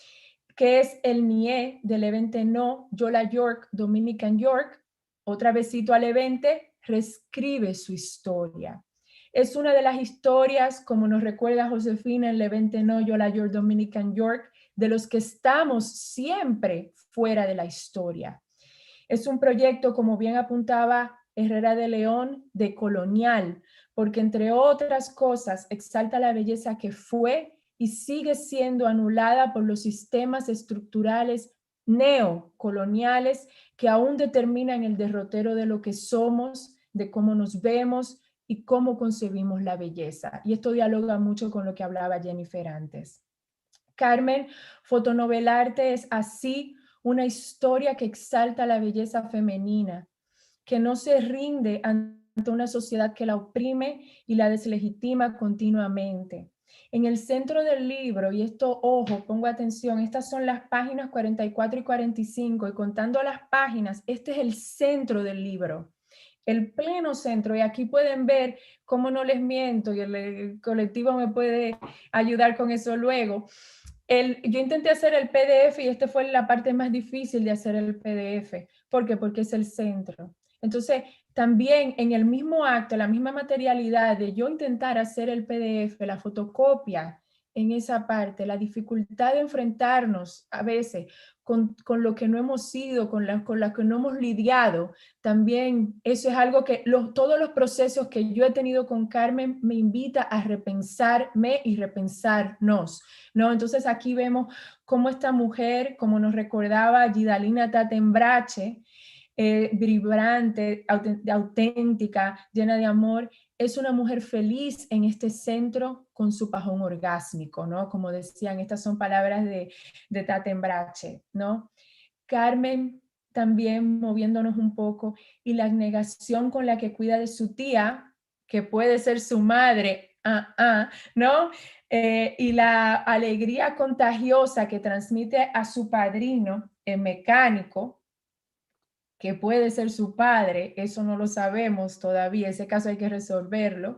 que es el NIE del Levante No, Yola York, Dominican York, otra besito al Levante, reescribe su historia. Es una de las historias, como nos recuerda Josefina en Levante No, Yola York, Dominican York, de los que estamos siempre fuera de la historia. Es un proyecto, como bien apuntaba Herrera de León, decolonial, porque entre otras cosas exalta la belleza que fue y sigue siendo anulada por los sistemas estructurales neocoloniales que aún determinan el derrotero de lo que somos, de cómo nos vemos y cómo concebimos la belleza. Y esto dialoga mucho con lo que hablaba Jennifer antes. Carmen Fotonovelarte es así una historia que exalta la belleza femenina, que no se rinde ante una sociedad que la oprime y la deslegitima continuamente. En el centro del libro, y esto, ojo, pongo atención, estas son las páginas 44 y 45, y contando las páginas, este es el centro del libro, el pleno centro, y aquí pueden ver cómo no les miento, y el colectivo me puede ayudar con eso luego. Yo intenté hacer el PDF y esta fue la parte más difícil de hacer el PDF. ¿Por qué? Porque es el centro. Entonces, también en el mismo acto, la misma materialidad de yo intentar hacer el PDF, la fotocopia en esa parte, la dificultad de enfrentarnos a veces con lo que no hemos sido, con la que no hemos lidiado. También eso es algo que todos los procesos que yo he tenido con Carmen me invita a repensarme y repensarnos, ¿no? Entonces aquí vemos cómo esta mujer, como nos recordaba Gidalina Tatembrache, vibrante, auténtica, llena de amor, es una mujer feliz en este centro con su pajón orgásmico, ¿no? Como decían, estas son palabras de Tatembrache, ¿no? Carmen también moviéndonos un poco, y la negación con la que cuida de su tía, que puede ser su madre, ¿no? Y la alegría contagiosa que transmite a su padrino, el mecánico, que puede ser su padre, eso no lo sabemos todavía, ese caso hay que resolverlo,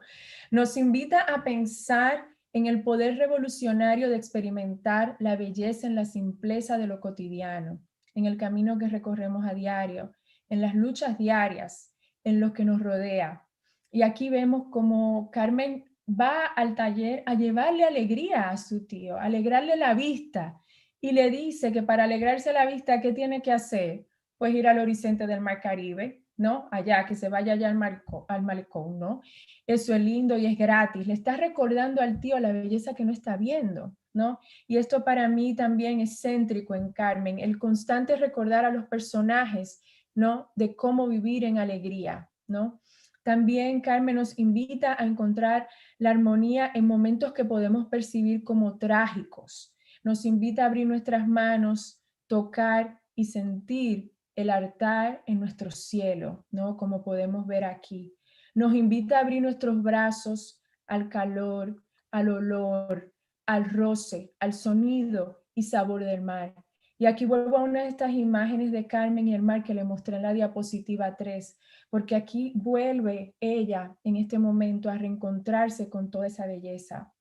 nos invita a pensar en el poder revolucionario de experimentar la belleza en la simpleza de lo cotidiano, en el camino que recorremos a diario, en las luchas diarias, en lo que nos rodea. Y aquí vemos como Carmen va al taller a llevarle alegría a su tío, a alegrarle la vista, y le dice que para alegrarse la vista, ¿qué tiene que hacer? Pues ir al horizonte del Mar Caribe, ¿no? Allá, que se vaya allá al malecón, ¿no? Eso es lindo y es gratis. Le está recordando al tío la belleza que no está viendo, ¿no? Y esto para mí también es céntrico en Carmen, el constante recordar a los personajes, ¿no? De cómo vivir en alegría, ¿no? También Carmen nos invita a encontrar la armonía en momentos que podemos percibir como trágicos. Nos invita a abrir nuestras manos, tocar y sentir el altar en nuestro cielo, ¿no? Como podemos ver aquí. Nos invita a abrir nuestros brazos al calor, al olor, al roce, al sonido y sabor del mar. Y aquí vuelvo a una de estas imágenes de Carmen y el mar que le mostré en la diapositiva 3, porque aquí vuelve ella en este momento a reencontrarse con toda esa belleza.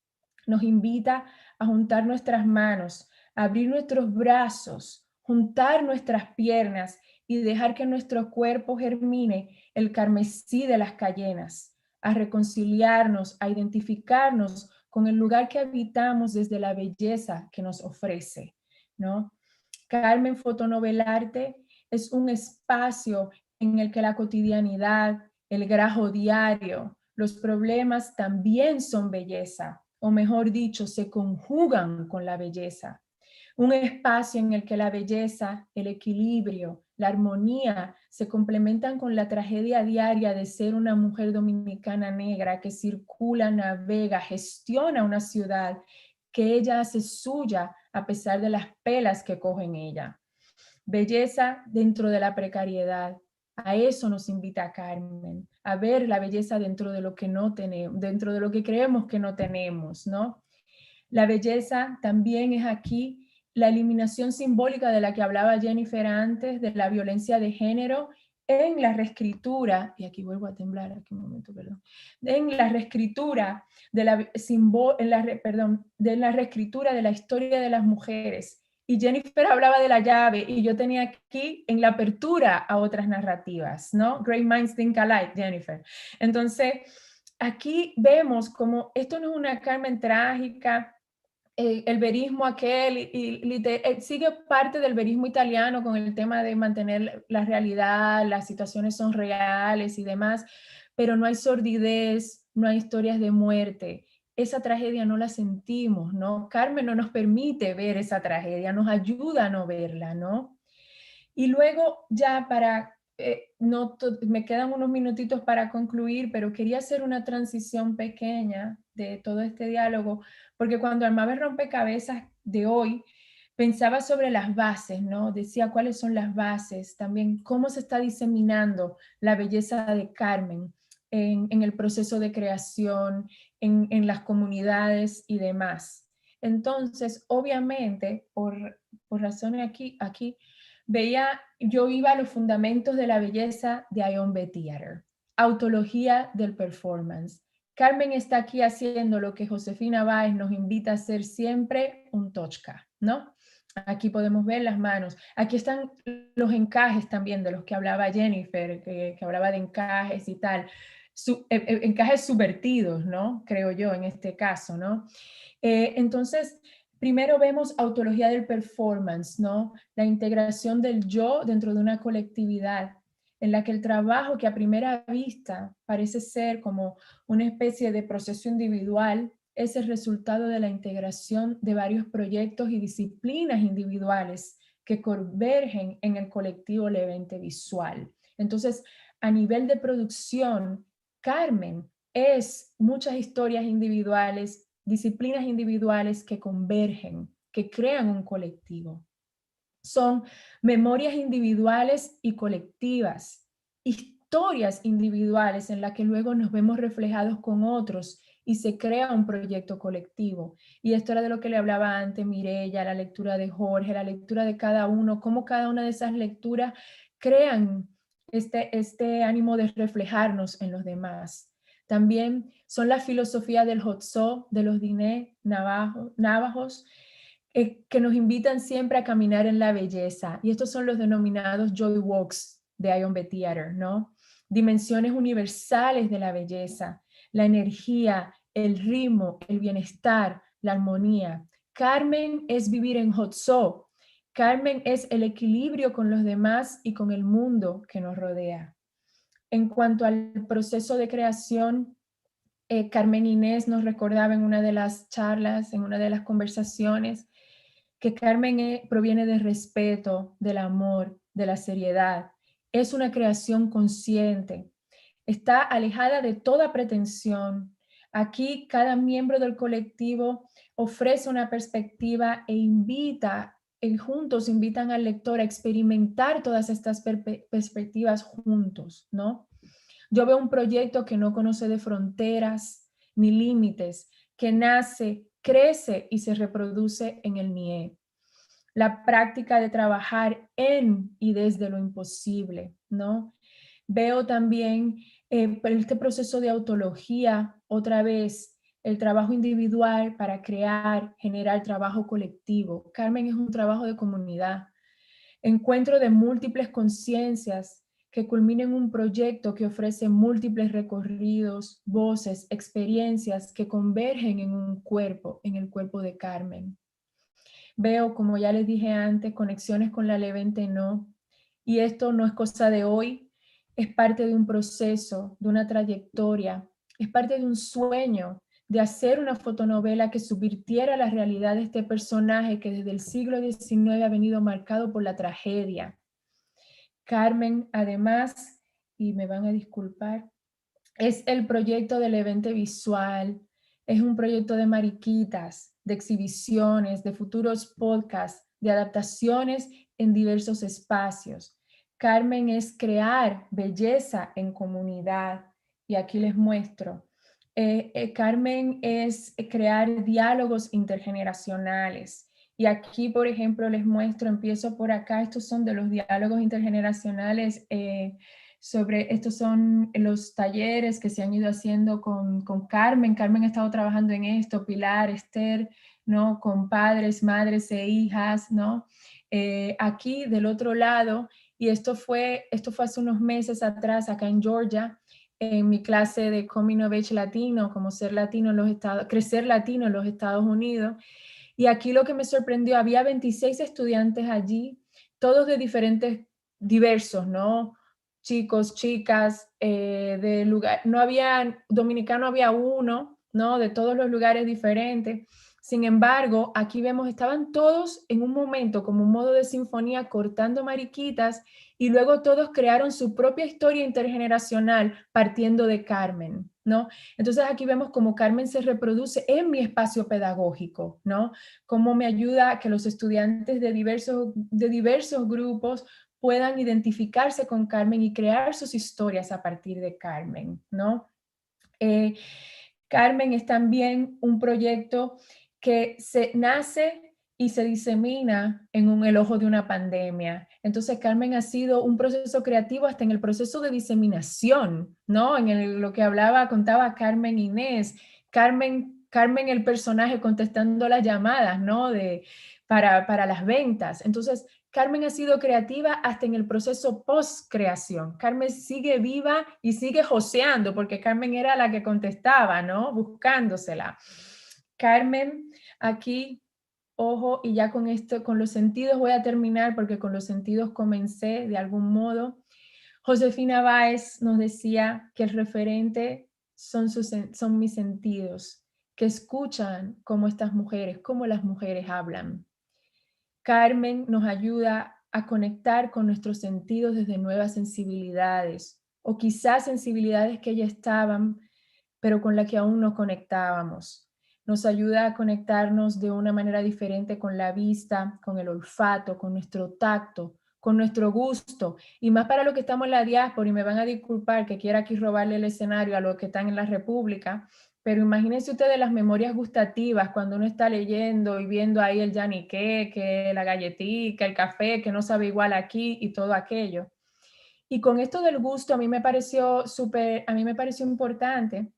Nos invita a juntar nuestras manos, a abrir nuestros brazos, juntar nuestras piernas y dejar que nuestro cuerpo germine el carmesí de las cayenas, a reconciliarnos, a identificarnos con el lugar que habitamos desde la belleza que nos ofrece, ¿no? Carmen Fotonovelarte es un espacio en el que la cotidianidad, el grajo diario, los problemas también son belleza, o mejor dicho, se conjugan con la belleza. Un espacio en el que la belleza, el equilibrio, la armonía se complementan con la tragedia diaria de ser una mujer dominicana negra que circula, navega, gestiona una ciudad que ella hace suya a pesar de las pelas que coge en ella. Belleza dentro de la precariedad. A eso nos invita Carmen, a ver la belleza dentro de lo que no tenemos, dentro de lo que creemos que no tenemos, ¿no? La belleza también es aquí la eliminación simbólica de la que hablaba Jennifer antes, de la violencia de género en la reescritura, y aquí vuelvo a temblar, aquí un momento, perdón, en la reescritura de la reescritura de la historia de las mujeres. Y Jennifer hablaba de la llave y yo tenía aquí en la apertura a otras narrativas, ¿no? Great minds think alike, Jennifer. Entonces, aquí vemos como esto no es una Carmen trágica, el verismo aquel, sigue parte del verismo italiano con el tema de mantener la realidad, las situaciones son reales y demás, pero no hay sordidez, no hay historias de muerte. Esa tragedia no la sentimos, ¿no? Carmen no nos permite ver esa tragedia, nos ayuda a no verla, ¿no? Y luego ya para, me quedan unos minutitos para concluir, pero quería hacer una transición pequeña de todo este diálogo, porque cuando armaba el rompecabezas de hoy, pensaba sobre las bases, ¿no? Decía cuáles son las bases, también cómo se está diseminando la belleza de Carmen en el proceso de creación, en las comunidades y demás. Entonces, obviamente, por razones aquí, yo iba a los fundamentos de la belleza de Ion-B Theater, autología del performance. Carmen está aquí haciendo lo que Josefina Báez nos invita a hacer siempre, un tochka, ¿no? Aquí podemos ver las manos. Aquí están los encajes también de los que hablaba Jennifer, que hablaba de encajes y tal. encajes subvertidos, ¿no? Creo yo en este caso, ¿no? Entonces, primero vemos autología del performance, ¿no? La integración del yo dentro de una colectividad en la que el trabajo, que a primera vista parece ser como una especie de proceso individual, es el resultado de la integración de varios proyectos y disciplinas individuales que convergen en el colectivo Levante Visual. Entonces, a nivel de producción, Carmen es muchas historias individuales, disciplinas individuales que convergen, que crean un colectivo. Son memorias individuales y colectivas, historias individuales en las que luego nos vemos reflejados con otros y se crea un proyecto colectivo. Y esto era de lo que le hablaba antes Mireya, la lectura de Jorge, la lectura de cada uno, cómo cada una de esas lecturas crean este ánimo de reflejarnos en los demás. También son la filosofía del Hotso, de los Diné Navajos, que nos invitan siempre a caminar en la belleza. Y estos son los denominados Joy Walks de Ion B. Theater, ¿no? Dimensiones universales de la belleza, la energía, el ritmo, el bienestar, la armonía. Carmen es vivir en Hotso. Carmen es el equilibrio con los demás y con el mundo que nos rodea. En cuanto al proceso de creación, Carmen Inés nos recordaba en una de las charlas, en una de las conversaciones, que Carmen proviene del respeto, del amor, de la seriedad. Es una creación consciente. Está alejada de toda pretensión. Aquí cada miembro del colectivo ofrece una perspectiva e juntos invitan al lector a experimentar todas estas perspectivas juntos, ¿no? Yo veo un proyecto que no conoce de fronteras ni límites, que nace, crece y se reproduce en el NIE. La práctica de trabajar en y desde lo imposible, ¿no? Veo también este proceso de autología, otra vez, el trabajo individual para crear, generar trabajo colectivo. Carmen es un trabajo de comunidad. Encuentro de múltiples conciencias que culminen un proyecto que ofrece múltiples recorridos, voces, experiencias que convergen en un cuerpo, en el cuerpo de Carmen. Veo, como ya les dije antes, conexiones con la Levante No, y esto no es cosa de hoy, es parte de un proceso, de una trayectoria, es parte de un sueño de hacer una fotonovela que subvirtiera la realidad de este personaje que desde el siglo XIX ha venido marcado por la tragedia. Carmen, además, y me van a disculpar, es el proyecto del Levante Visual, es un proyecto de mariquitas, de exhibiciones, de futuros podcasts, de adaptaciones en diversos espacios. Carmen es crear belleza en comunidad, y aquí les muestro. Carmen es crear diálogos intergeneracionales. Y aquí, por ejemplo, les muestro, empiezo por acá, estos son de los diálogos intergeneracionales, estos son los talleres que se han ido haciendo con Carmen. Carmen ha estado trabajando en esto, Pilar, Esther, ¿no? Con padres, madres e hijas, ¿no? Aquí del otro lado, y esto fue hace unos meses atrás acá en Georgia, en mi clase de Coming of Age Latino, como ser latino en los crecer latino en los Estados Unidos. Y aquí lo que me sorprendió, había 26 estudiantes allí, todos de diferentes, diversos, ¿no? Chicos, chicas, de lugar, no había, dominicano había uno, ¿no? De todos los lugares diferentes. Sin embargo, aquí vemos, estaban todos en un momento como un modo de sinfonía cortando mariquitas y luego todos crearon su propia historia intergeneracional partiendo de Carmen, ¿no? Entonces aquí vemos cómo Carmen se reproduce en mi espacio pedagógico, ¿no? Cómo me ayuda a que los estudiantes de diversos grupos puedan identificarse con Carmen y crear sus historias a partir de Carmen, ¿no? Carmen es también un proyecto que se nace y se disemina en el ojo de una pandemia. Entonces, Carmen ha sido un proceso creativo hasta en el proceso de diseminación, ¿no? Lo que contaba Carmen Inés. Carmen, el personaje contestando las llamadas, ¿no? Para las ventas. Entonces, Carmen ha sido creativa hasta en el proceso post-creación. Carmen sigue viva y sigue joseando, porque Carmen era la que contestaba, ¿no? Buscándosela. Carmen, aquí, ojo, y ya con esto, con los sentidos voy a terminar, porque con los sentidos comencé de algún modo. Josefina Báez nos decía que el referente son mis sentidos, que escuchan cómo estas mujeres, cómo las mujeres hablan. Carmen nos ayuda a conectar con nuestros sentidos desde nuevas sensibilidades, o quizás sensibilidades que ya estaban, pero con las que aún no conectábamos. Nos ayuda a conectarnos de una manera diferente con la vista, con el olfato, con nuestro tacto, con nuestro gusto, y más para los que estamos en la diáspora, y me van a disculpar que quiera aquí robarle el escenario a los que están en la República, pero imagínense ustedes las memorias gustativas cuando uno está leyendo y viendo ahí el yaniqué, que la galletita, el café, que no sabe igual aquí y todo aquello. Y con esto del gusto a mí me pareció importante,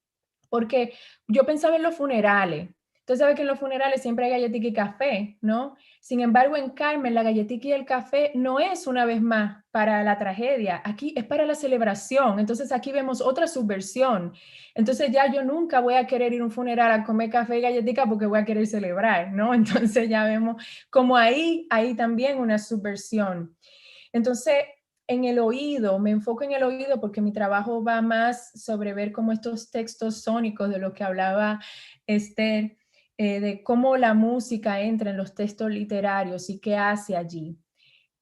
porque yo pensaba en los funerales. Usted sabe que en los funerales siempre hay galletita y café, ¿no? Sin embargo, en Carmen, la galletita y el café no es una vez más para la tragedia, aquí es para la celebración. Entonces aquí vemos otra subversión. Entonces ya yo nunca voy a querer ir a un funeral a comer café y galletita porque voy a querer celebrar, ¿no? Entonces ya vemos como ahí también una subversión. Entonces, en el oído, me enfoco en el oído porque mi trabajo va más sobre ver cómo estos textos sónicos de lo que hablaba Esther, de cómo la música entra en los textos literarios y qué hace allí.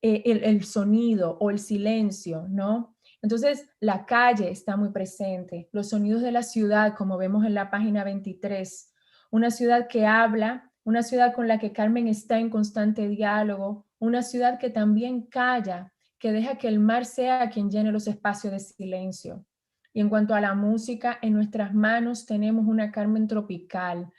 El sonido o el silencio, ¿no? Entonces, la calle está muy presente, los sonidos de la ciudad, como vemos en la página 23, una ciudad que habla, una ciudad con la que Carmen está en constante diálogo, una ciudad que también calla, que deja que el mar sea quien llene los espacios de silencio. Y en cuanto a la música, en nuestras manos tenemos una Carmen tropical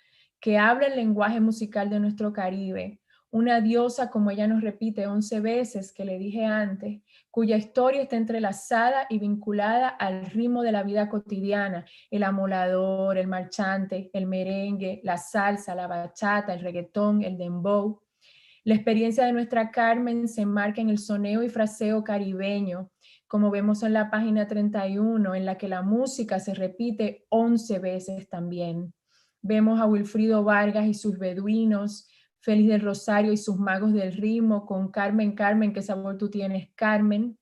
que habla el lenguaje musical de nuestro Caribe, una diosa, como ella nos repite 11 veces, que le dije antes, cuya historia está entrelazada y vinculada al ritmo de la vida cotidiana, el amolador, el marchante, el merengue, la salsa, la bachata, el reggaetón, el dembow. La experiencia de nuestra Carmen se enmarca en el soneo y fraseo caribeño, como vemos en la página 31, en la que la música se repite 11 veces también. Vemos a Wilfrido Vargas y sus beduinos, Félix del Rosario y sus magos del ritmo, con Carmen, Carmen, ¿qué sabor tú tienes, Carmen?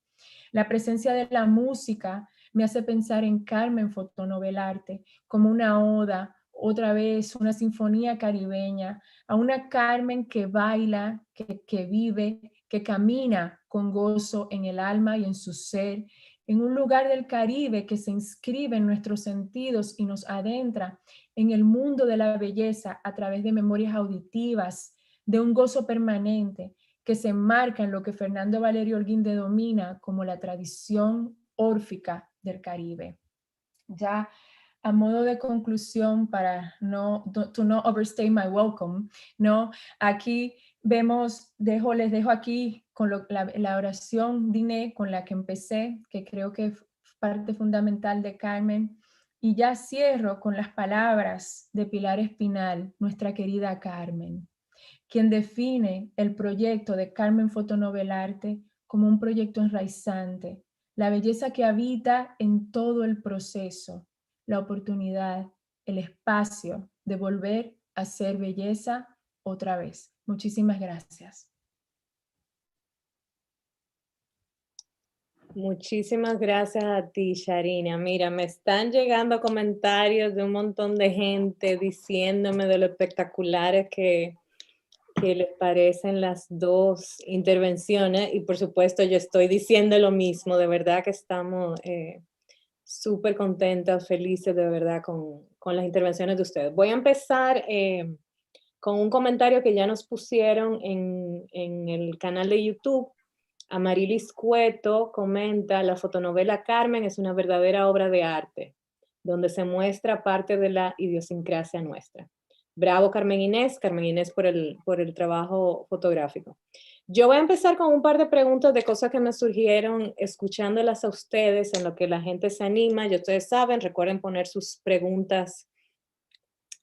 La presencia de la música me hace pensar en Carmen Fotonovelarte como una oda, otra vez una sinfonía caribeña, a una Carmen que baila, que vive, que camina con gozo en el alma y en su ser, en un lugar del Caribe que se inscribe en nuestros sentidos y nos adentra en el mundo de la belleza a través de memorias auditivas, de un gozo permanente que se enmarca en lo que Fernando Valerio Holguín denomina como la tradición órfica del Caribe. Ya a modo de conclusión, para to not overstay my welcome, ¿no? Aquí vemos, les dejo aquí con la oración Diné con la que empecé, que creo que es parte fundamental de Carmen, y ya cierro con las palabras de Pilar Espinal, nuestra querida Carmen, quien define el proyecto de Carmen Fotonovelarte como un proyecto enraizante, la belleza que habita en todo el proceso, la oportunidad, el espacio de volver a ser belleza otra vez. Muchísimas gracias. Muchísimas gracias a ti, Sharina. Mira, me están llegando comentarios de un montón de gente diciéndome de lo espectaculares que les parecen las dos intervenciones, y por supuesto yo estoy diciendo lo mismo. De verdad que estamos súper contentas, felices de verdad con las intervenciones de ustedes. Voy a empezar con un comentario que ya nos pusieron en el canal de YouTube. Amarilis Cueto comenta: la fotonovela Carmen es una verdadera obra de arte, donde se muestra parte de la idiosincrasia nuestra. Bravo Carmen Inés por el trabajo fotográfico. Yo voy a empezar con un par de preguntas de cosas que me surgieron escuchándolas a ustedes, en lo que la gente se anima. Ya ustedes saben, recuerden poner sus preguntas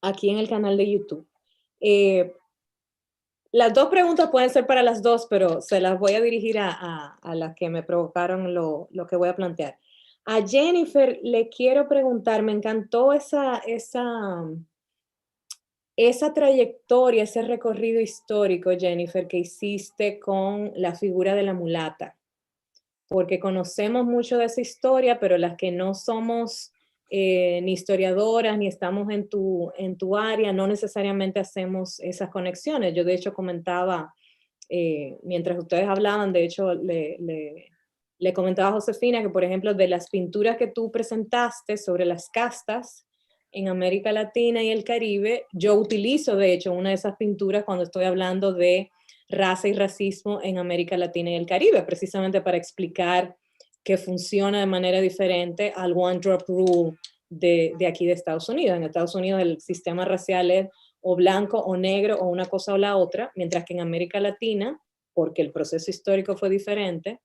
aquí en el canal de YouTube. Las dos preguntas pueden ser para las dos, pero se las voy a dirigir a las que me provocaron lo que voy a plantear. A Jennifer le quiero preguntar, me encantó esa trayectoria, ese recorrido histórico, Jennifer, que hiciste con la figura de la mulata, porque conocemos mucho de esa historia, pero las que no somos ni historiadoras, ni estamos en tu área, no necesariamente hacemos esas conexiones. Yo de hecho comentaba, mientras ustedes hablaban, de hecho le comentaba a Josefina que, por ejemplo, de las pinturas que tú presentaste sobre las castas en América Latina y el Caribe, yo utilizo de hecho una de esas pinturas cuando estoy hablando de raza y racismo en América Latina y el Caribe, precisamente para explicar que funciona de manera diferente al One Drop Rule de aquí de Estados Unidos. En Estados Unidos el sistema racial es o blanco o negro o una cosa o la otra, mientras que en América Latina, porque el proceso histórico fue diferente,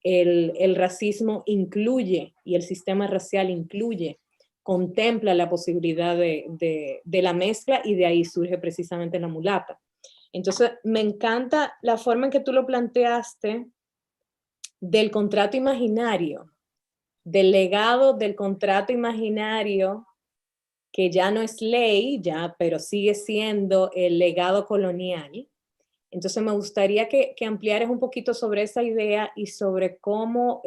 el racismo incluye y el sistema racial incluye, contempla la posibilidad de la mezcla y de ahí surge precisamente la mulata. Entonces, me encanta la forma en que tú lo planteaste del contrato imaginario, del legado del contrato imaginario, que ya no es ley, ya, pero sigue siendo el legado colonial. Entonces me gustaría que ampliaras un poquito sobre esa idea y sobre cómo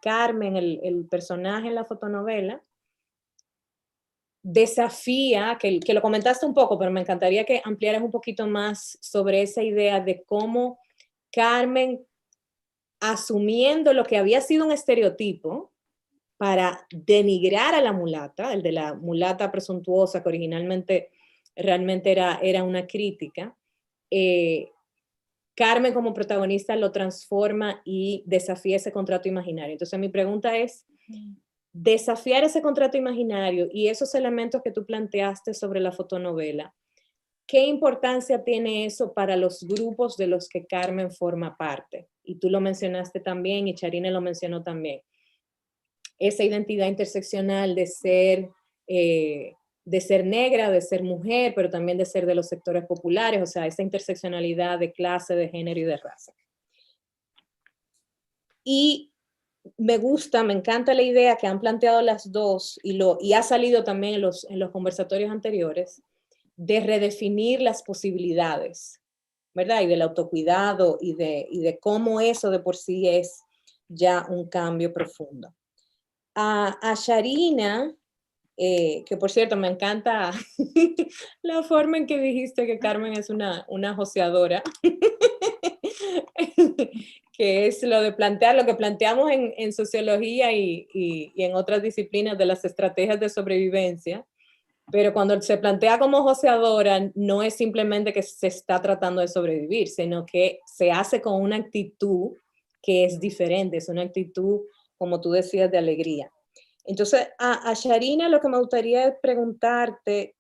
Carmen, el personaje en la fotonovela, desafía, que lo comentaste un poco, pero me encantaría que ampliaras un poquito más sobre esa idea de cómo Carmen, asumiendo lo que había sido un estereotipo para denigrar a la mulata, el de la mulata presuntuosa, que originalmente realmente era una crítica, Carmen como protagonista lo transforma y desafía ese contrato imaginario. Entonces mi pregunta es, desafiar ese contrato imaginario y esos elementos que tú planteaste sobre la fotonovela, ¿qué importancia tiene eso para los grupos de los que Carmen forma parte? Y tú lo mencionaste también y Charina lo mencionó también. Esa identidad interseccional de ser negra, de ser mujer, pero también de ser de los sectores populares, o sea, esa interseccionalidad de clase, de género y de raza. Y me encanta la idea que han planteado las dos y ha salido también en los conversatorios anteriores, de redefinir las posibilidades, ¿verdad? Y del autocuidado y de cómo eso de por sí es ya un cambio profundo. A Charina, que por cierto me encanta la forma en que dijiste que Carmen es una joseadora, que es lo de plantear, lo que planteamos en sociología y en otras disciplinas de las estrategias de sobrevivencia, pero cuando se plantea como joseadora no es simplemente que se está tratando de sobrevivir, sino que se hace con una actitud que es diferente, es una actitud, como tú decías, de alegría. Entonces, a Charina lo que me gustaría es preguntarte,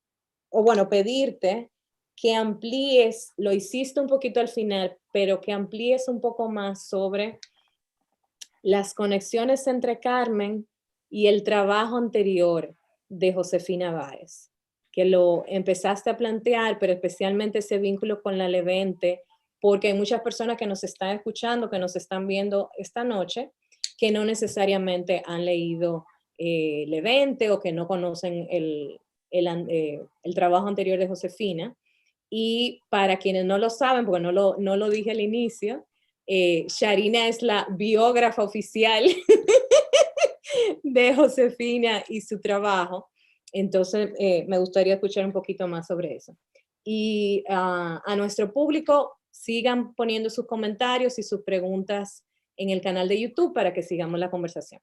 o bueno, pedirte que amplíes, lo hiciste un poquito al final, pero que amplíes un poco más sobre las conexiones entre Carmen y el trabajo anterior de Josefina Báez, que lo empezaste a plantear, pero especialmente ese vínculo con la Levente, porque hay muchas personas que nos están escuchando, que nos están viendo esta noche, que no necesariamente han leído Levente o que no conocen el trabajo anterior de Josefina. Y para quienes no lo saben, porque no lo dije al inicio, Charina es la biógrafa oficial de Josefina y su trabajo. Entonces, me gustaría escuchar un poquito más sobre eso. Y a nuestro público, sigan poniendo sus comentarios y sus preguntas en el canal de YouTube para que sigamos la conversación.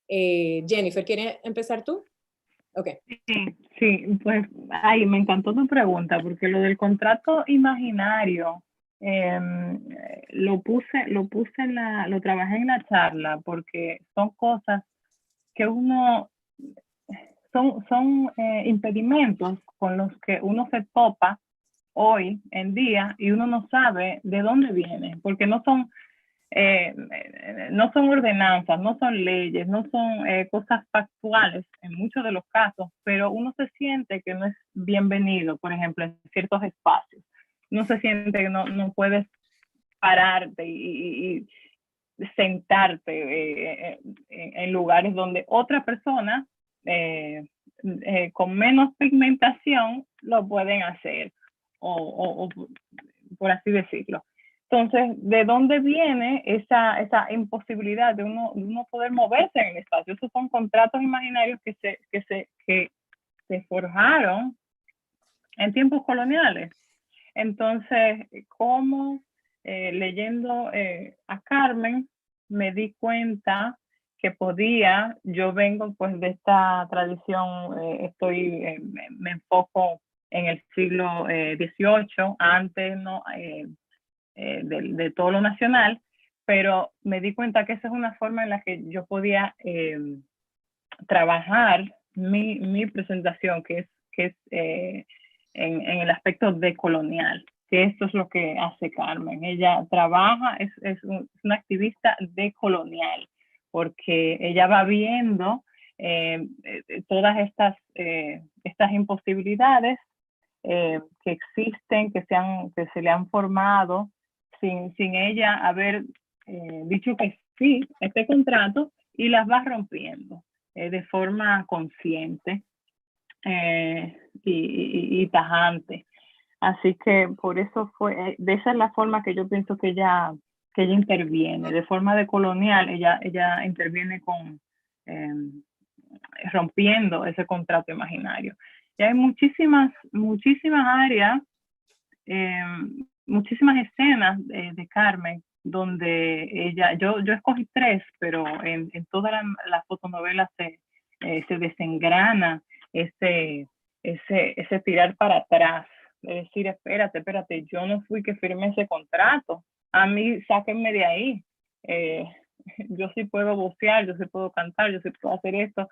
Jennifer, ¿quieres empezar tú? Okay. Sí, pues me encantó tu pregunta, porque lo del contrato imaginario lo trabajé en la charla, porque son cosas que son impedimentos con los que uno se topa hoy en día y uno no sabe de dónde viene, porque no son ordenanzas, no son leyes, no son cosas factuales en muchos de los casos, pero uno se siente que no es bienvenido, por ejemplo, en ciertos espacios. no se siente que no puedes pararte y sentarte en lugares donde otra persona con menos pigmentación lo pueden hacer, o por así decirlo. Entonces, ¿de dónde viene esa imposibilidad de uno poder moverse en el espacio? Esos son contratos imaginarios que se forjaron en tiempos coloniales. Entonces, como leyendo a Carmen, me di cuenta que podía, yo vengo pues de esta tradición, me enfoco en el siglo XVIII, antes no, de todo lo nacional, pero me di cuenta que esa es una forma en la que yo podía trabajar mi presentación, que es en el aspecto decolonial, que esto es lo que hace Carmen. Ella trabaja, es una activista decolonial, porque ella va viendo todas estas imposibilidades que existen, que se le han formado sin ella haber dicho que sí, este contrato, y las va rompiendo de forma consciente y tajante. Así que por eso de esa es la forma que yo pienso que ella interviene, de forma decolonial. Ella interviene con rompiendo ese contrato imaginario. Y hay muchísimas áreas, muchísimas escenas de Carmen donde ella, yo escogí 3, pero en toda la fotonovela se desengrana ese tirar para atrás, es decir, espérate, yo no fui que firmé ese contrato, a mí sáquenme de ahí, yo sí puedo vocear, yo sí puedo cantar, yo sí puedo hacer esto,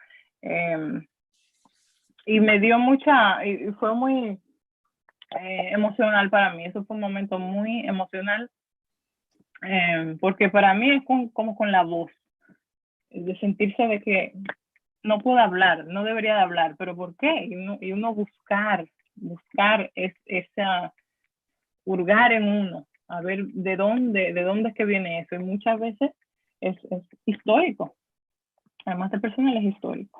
y me dio y fue muy emocional para mí. Eso fue un momento muy emocional, porque para mí es como con la voz, de sentirse de que no puedo hablar, no debería de hablar, pero ¿por qué? Y uno buscar hurgar en uno, a ver de dónde es que viene eso, y muchas veces es histórico, además de personal, es histórico.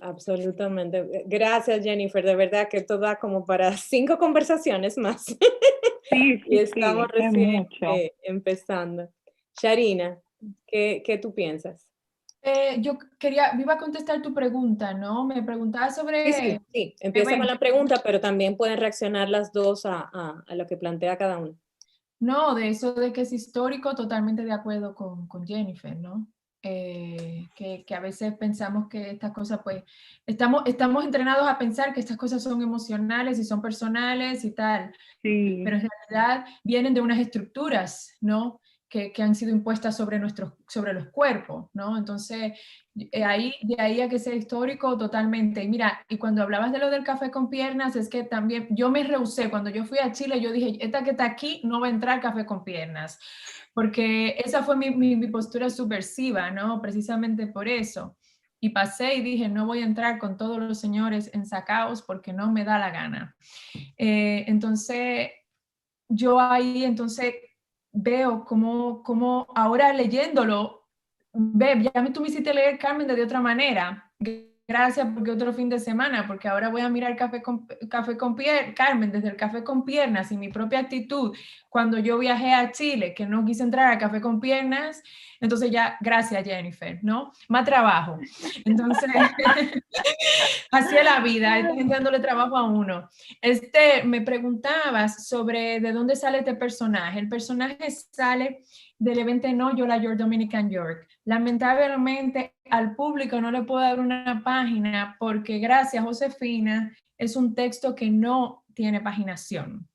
Absolutamente. Gracias, Jennifer. De verdad que esto da como para 5 conversaciones más. Sí, y estamos sí, recién empezando. Sharina, ¿qué tú piensas? Yo iba a contestar tu pregunta, ¿no? Me preguntaba sobre... Sí. Empieza con la pregunta, pero también pueden reaccionar las dos a lo que plantea cada uno. No, de eso de que es histórico, totalmente de acuerdo con Jennifer, ¿no? Que a veces pensamos que estas cosas, pues, estamos entrenados a pensar que estas cosas son emocionales y son personales y tal, sí. Pero en realidad vienen de unas estructuras, ¿no? Que han sido impuestas sobre los cuerpos, ¿no? Entonces, de ahí a que sea histórico totalmente. Y mira, y cuando hablabas de lo del café con piernas, es que también yo me rehusé. Cuando yo fui a Chile, yo dije, esta que está aquí no va a entrar café con piernas, porque esa fue mi postura subversiva, ¿no? Precisamente por eso. Y pasé y dije, no voy a entrar con todos los señores ensacados porque no me da la gana. Entonces, yo ahí entonces veo como ahora leyéndolo, tú me hiciste leer Carmen de otra manera. Gracias porque otro fin de semana, porque ahora voy a mirar Carmen desde el Café con Piernas y mi propia actitud cuando yo viajé a Chile, que no quise entrar a Café con Piernas, entonces ya, gracias Jennifer, ¿no? Más trabajo. Entonces, así es la vida, dándole trabajo a uno. Me preguntabas sobre de dónde sale este personaje. El personaje sale del evento No Yola York Dominican York. Lamentablemente al público no le puedo dar una página porque gracias Josefina es un texto que no tiene paginación.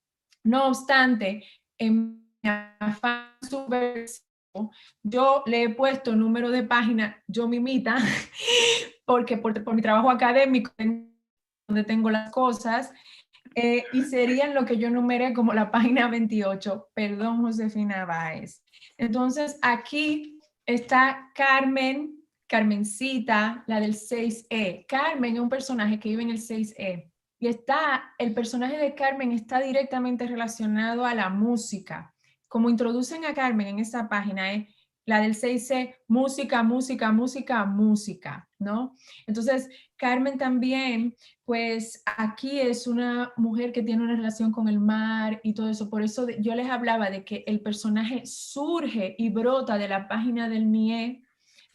No obstante, en mi afán subversivo, yo le he puesto número de página, yo mimita, porque por mi trabajo académico, donde tengo las cosas, y serían lo que yo numeré como la página 28. Perdón, Josefina Báez. Entonces, aquí está Carmencita, la del 6E. Carmen es un personaje que vive en el 6E. Y el personaje de Carmen está directamente relacionado a la música. Como introducen a Carmen en esa página, la del 6C, música, música, música, música, ¿no? Entonces, Carmen también, pues aquí es una mujer que tiene una relación con el mar y todo eso. Por eso yo les hablaba de que el personaje surge y brota de la página del NIE,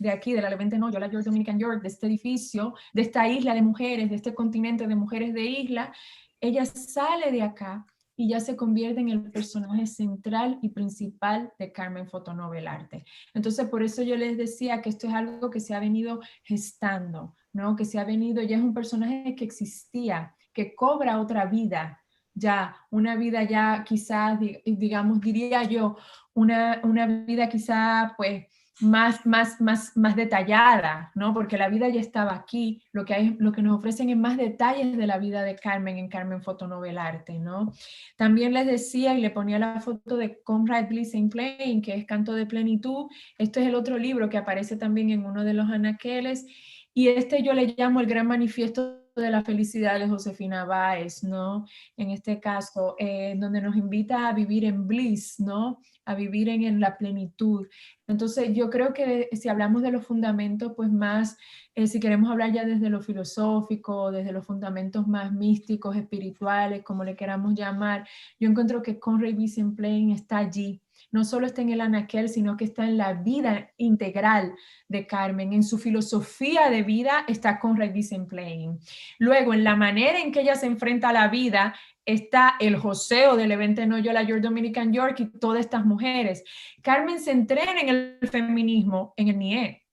de aquí, de la Levante Noyola York Dominican York, de este edificio, de esta isla de mujeres, de este continente de mujeres de isla. Ella sale de acá y ya se convierte en el personaje central y principal de Carmen Fotonovel Arte. Entonces, por eso yo les decía que esto es algo que se ha venido gestando, ¿no? Que se ha venido, ya es un personaje que existía, que cobra otra vida, ya, una vida ya quizás, digamos, diría yo, una vida quizá, pues, más detallada, ¿no? Porque la vida ya estaba aquí, lo que nos ofrecen es más detalles de la vida de Carmen en Carmen Fotonovel Arte, ¿no? También les decía y le ponía la foto de Conrad Bliss in Plain, que es Canto de Plenitud. Este es el otro libro que aparece también en uno de los anaqueles, y este yo le llamo el gran manifiesto de la felicidad de Josefina Báez, ¿no? En este caso, donde nos invita a vivir en bliss, ¿no? A vivir en la plenitud. Entonces, yo creo que si hablamos de los fundamentos, pues más, si queremos hablar ya desde lo filosófico, desde los fundamentos más místicos, espirituales, como le queramos llamar, yo encuentro que Conrad Bliss in Plain está allí. No solo está en el anaquel, sino que está en la vida integral de Carmen. En su filosofía de vida está Conrad Bliss in Plain. Luego, en la manera en que ella se enfrenta a la vida, está el joseo del Levante Noyola York Dominican York y todas estas mujeres. Carmen se entrena en el feminismo en el NIE,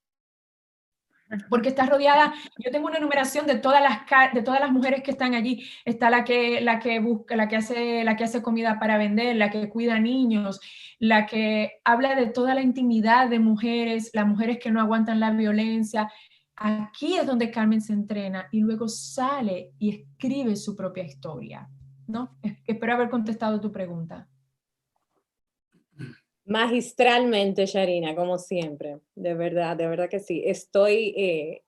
porque está rodeada. Yo tengo una enumeración de todas las mujeres que están allí. Está la que busca, la que hace comida para vender, la que cuida niños, la que habla de toda la intimidad de mujeres, las mujeres que no aguantan la violencia. Aquí es donde Carmen se entrena y luego sale y escribe su propia historia, ¿no? Espero haber contestado tu pregunta. Magistralmente, Sharina, como siempre. De verdad que sí. Estoy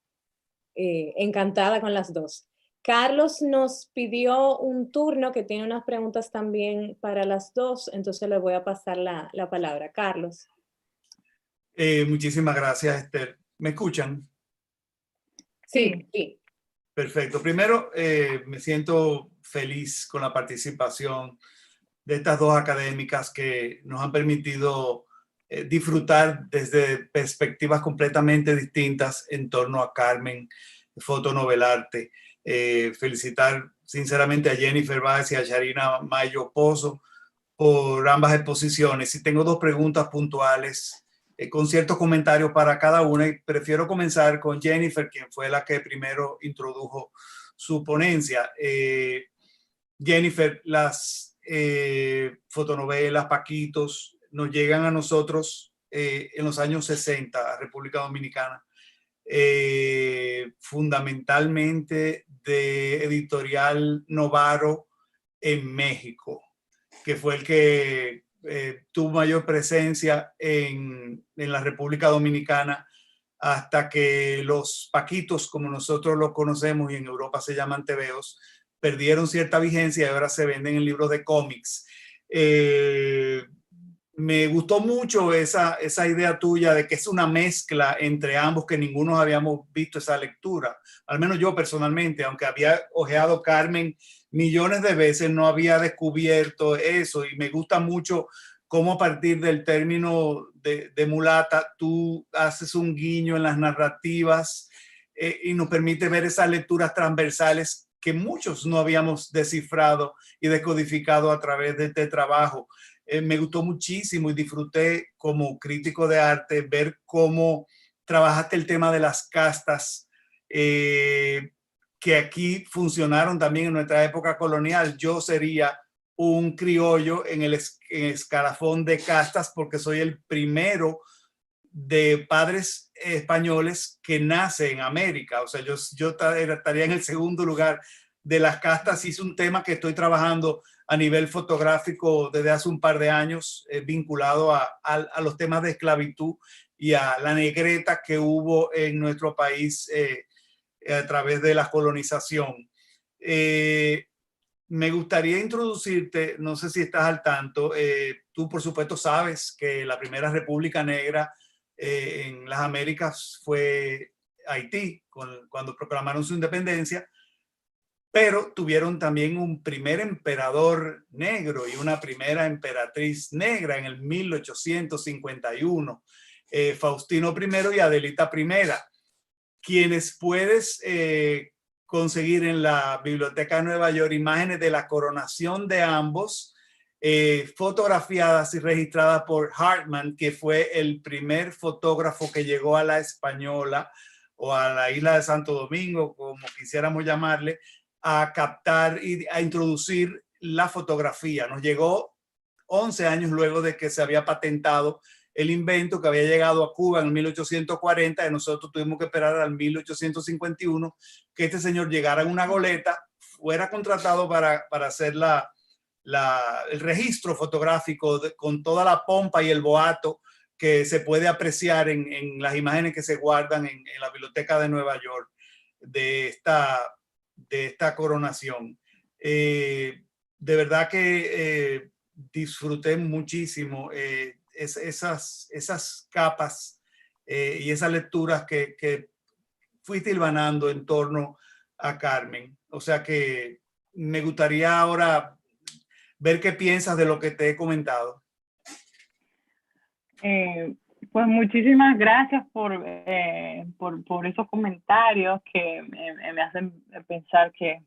encantada con las dos. Carlos nos pidió un turno que tiene unas preguntas también para las dos, entonces le voy a pasar la palabra. Carlos. Muchísimas gracias, Esther. ¿Me escuchan? Sí, sí. Perfecto. Primero, me siento feliz con la participación de estas dos académicas que nos han permitido disfrutar desde perspectivas completamente distintas en torno a Carmen Fotonovel Arte. Felicitar sinceramente a Jennifer Báez y a Sharina Mayo Pozo por ambas exposiciones. Y tengo dos preguntas puntuales con ciertos comentarios para cada una, y prefiero comenzar con Jennifer, quien fue la que primero introdujo su ponencia. Jennifer, las fotonovelas, Paquitos, nos llegan a nosotros en los años 60, a República Dominicana, fundamentalmente de Editorial Novaro en México, que fue el que tuvo mayor presencia en la República Dominicana, hasta que los Paquitos, como nosotros los conocemos y en Europa se llaman tebeos, perdieron cierta vigencia y ahora se venden en libros de cómics. Me gustó mucho esa idea tuya de que es una mezcla entre ambos, que ninguno habíamos visto esa lectura. Al menos yo personalmente, aunque había hojeado Carmen millones de veces, no había descubierto eso, y me gusta mucho cómo a partir del término de mulata tú haces un guiño en las narrativas y nos permite ver esas lecturas transversales que muchos no habíamos descifrado y decodificado a través de este trabajo. Me gustó muchísimo y disfruté como crítico de arte ver cómo trabajaste el tema de las castas, que aquí funcionaron también en nuestra época colonial. Yo sería un criollo en el escalafón de castas porque soy el primero de padres españoles que nace en América. O sea, yo estaría en el segundo lugar de las castas. Y es un tema que estoy trabajando a nivel fotográfico desde hace un par de años, vinculado a los temas de esclavitud y a la negreta que hubo en nuestro país a través de la colonización. Me gustaría introducirte, no sé si estás al tanto, tú por supuesto sabes que la primera república negra en las Américas fue Haití, cuando proclamaron su independencia, pero tuvieron también un primer emperador negro y una primera emperatriz negra en el 1851, Faustino I y Adelita I, quienes puedes conseguir en la Biblioteca de Nueva York imágenes de la coronación de ambos, fotografiadas y registradas por Hartman, que fue el primer fotógrafo que llegó a la Española o a la isla de Santo Domingo, como quisiéramos llamarle, a captar y a introducir la fotografía. Nos llegó 11 años luego de que se había patentado el invento, que había llegado a Cuba en 1840, y nosotros tuvimos que esperar al 1851 que este señor llegara en una goleta, fuera contratado para hacer el registro fotográfico con toda la pompa y el boato que se puede apreciar en las imágenes que se guardan en la Biblioteca de Nueva York de esta coronación. De verdad que disfruté muchísimo esas capas y esas lecturas que fuiste hilvanando en torno a Carmen. O sea que me gustaría ahora ver qué piensas de lo que te he comentado. Pues muchísimas gracias por esos comentarios que me hacen pensar que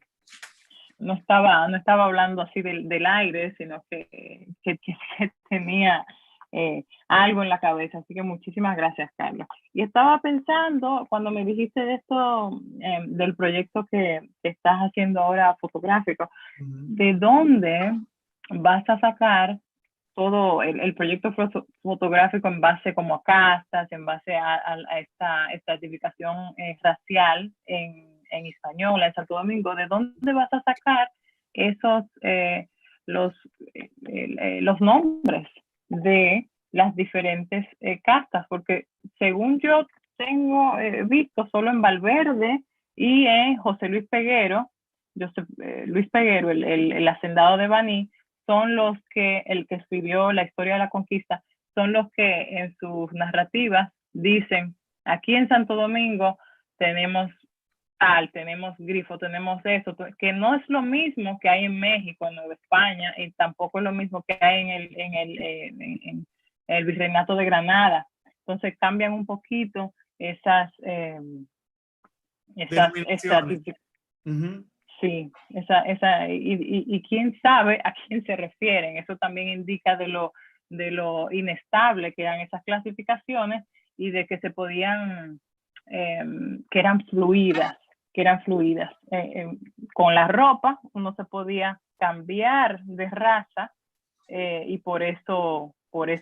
no estaba hablando así del aire, sino que tenía algo en la cabeza. Así que muchísimas gracias, Carlos. Y estaba pensando, cuando me dijiste de esto, del proyecto que estás haciendo ahora fotográfico, ¿de dónde vas a sacar todo el proyecto fotográfico en base como a castas, en base a esta estratificación racial en Hispaniola, en Santo Domingo? ¿De dónde vas a sacar esos los nombres de las diferentes castas? Porque según yo tengo visto, solo en Valverde y en José Luis Peguero, Luis Peguero, el hacendado de Baní, son los que, el que escribió la historia de la conquista, son los que en sus narrativas dicen, aquí en Santo Domingo tenemos tal, tenemos grifo, tenemos eso, que no es lo mismo que hay en México, en Nueva España, y tampoco es lo mismo que hay en el Virreinato de Granada. Entonces cambian un poquito esas Sí, y quién sabe a quién se refieren. Eso también indica de lo inestable que eran esas clasificaciones y de que se podían, que eran fluidas. Con la ropa uno se podía cambiar de raza y por eso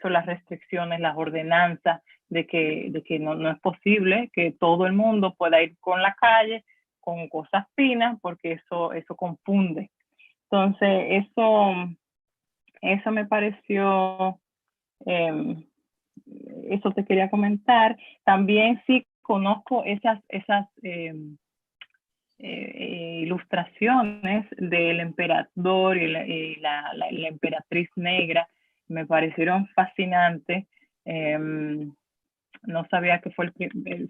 las restricciones, las ordenanzas de que no es posible que todo el mundo pueda ir con la calle con cosas finas, porque eso confunde. Entonces, eso me pareció, eso te quería comentar. También sí conozco esas ilustraciones del emperador y la emperatriz negra. Me parecieron fascinantes. No sabía que fue el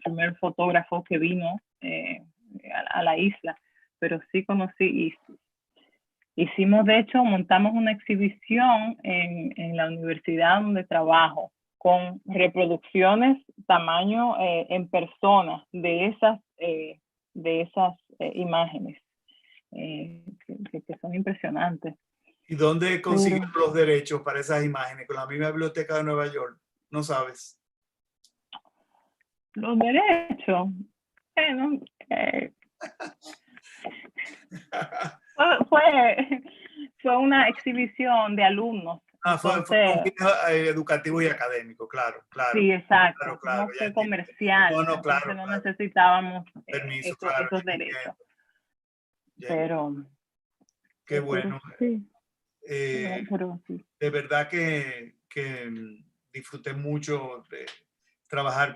primer fotógrafo que vino a la isla, pero sí conocí y montamos una exhibición en la universidad donde trabajo con reproducciones tamaño en persona de esas imágenes que son impresionantes. ¿Y dónde consiguieron los derechos para esas imágenes? ¿Con la misma Biblioteca de Nueva York? ¿No sabes? Los derechos. Fue una exhibición de alumnos. Fue un educativo y académico, claro. Sí, exacto. Claro, no fue comercial. Claro. No necesitábamos permiso, esos derechos. Pero qué bueno. Sí. Sí. De verdad que disfruté mucho de trabajar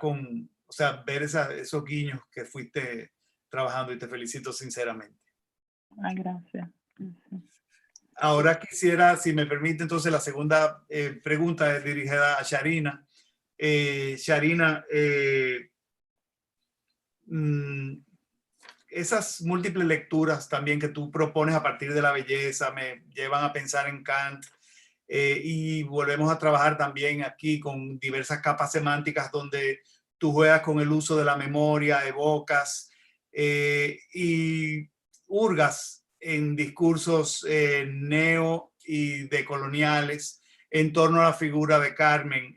ver esos guiños que fuiste trabajando y te felicito sinceramente. Ay, gracias. Ahora quisiera, si me permite, entonces la segunda pregunta es dirigida a Sharina. Sharina, esas múltiples lecturas también que tú propones a partir de la belleza me llevan a pensar en Kant, y volvemos a trabajar también aquí con diversas capas semánticas donde tú juegas con el uso de la memoria, evocas y hurgas en discursos neo y decoloniales en torno a la figura de Carmen.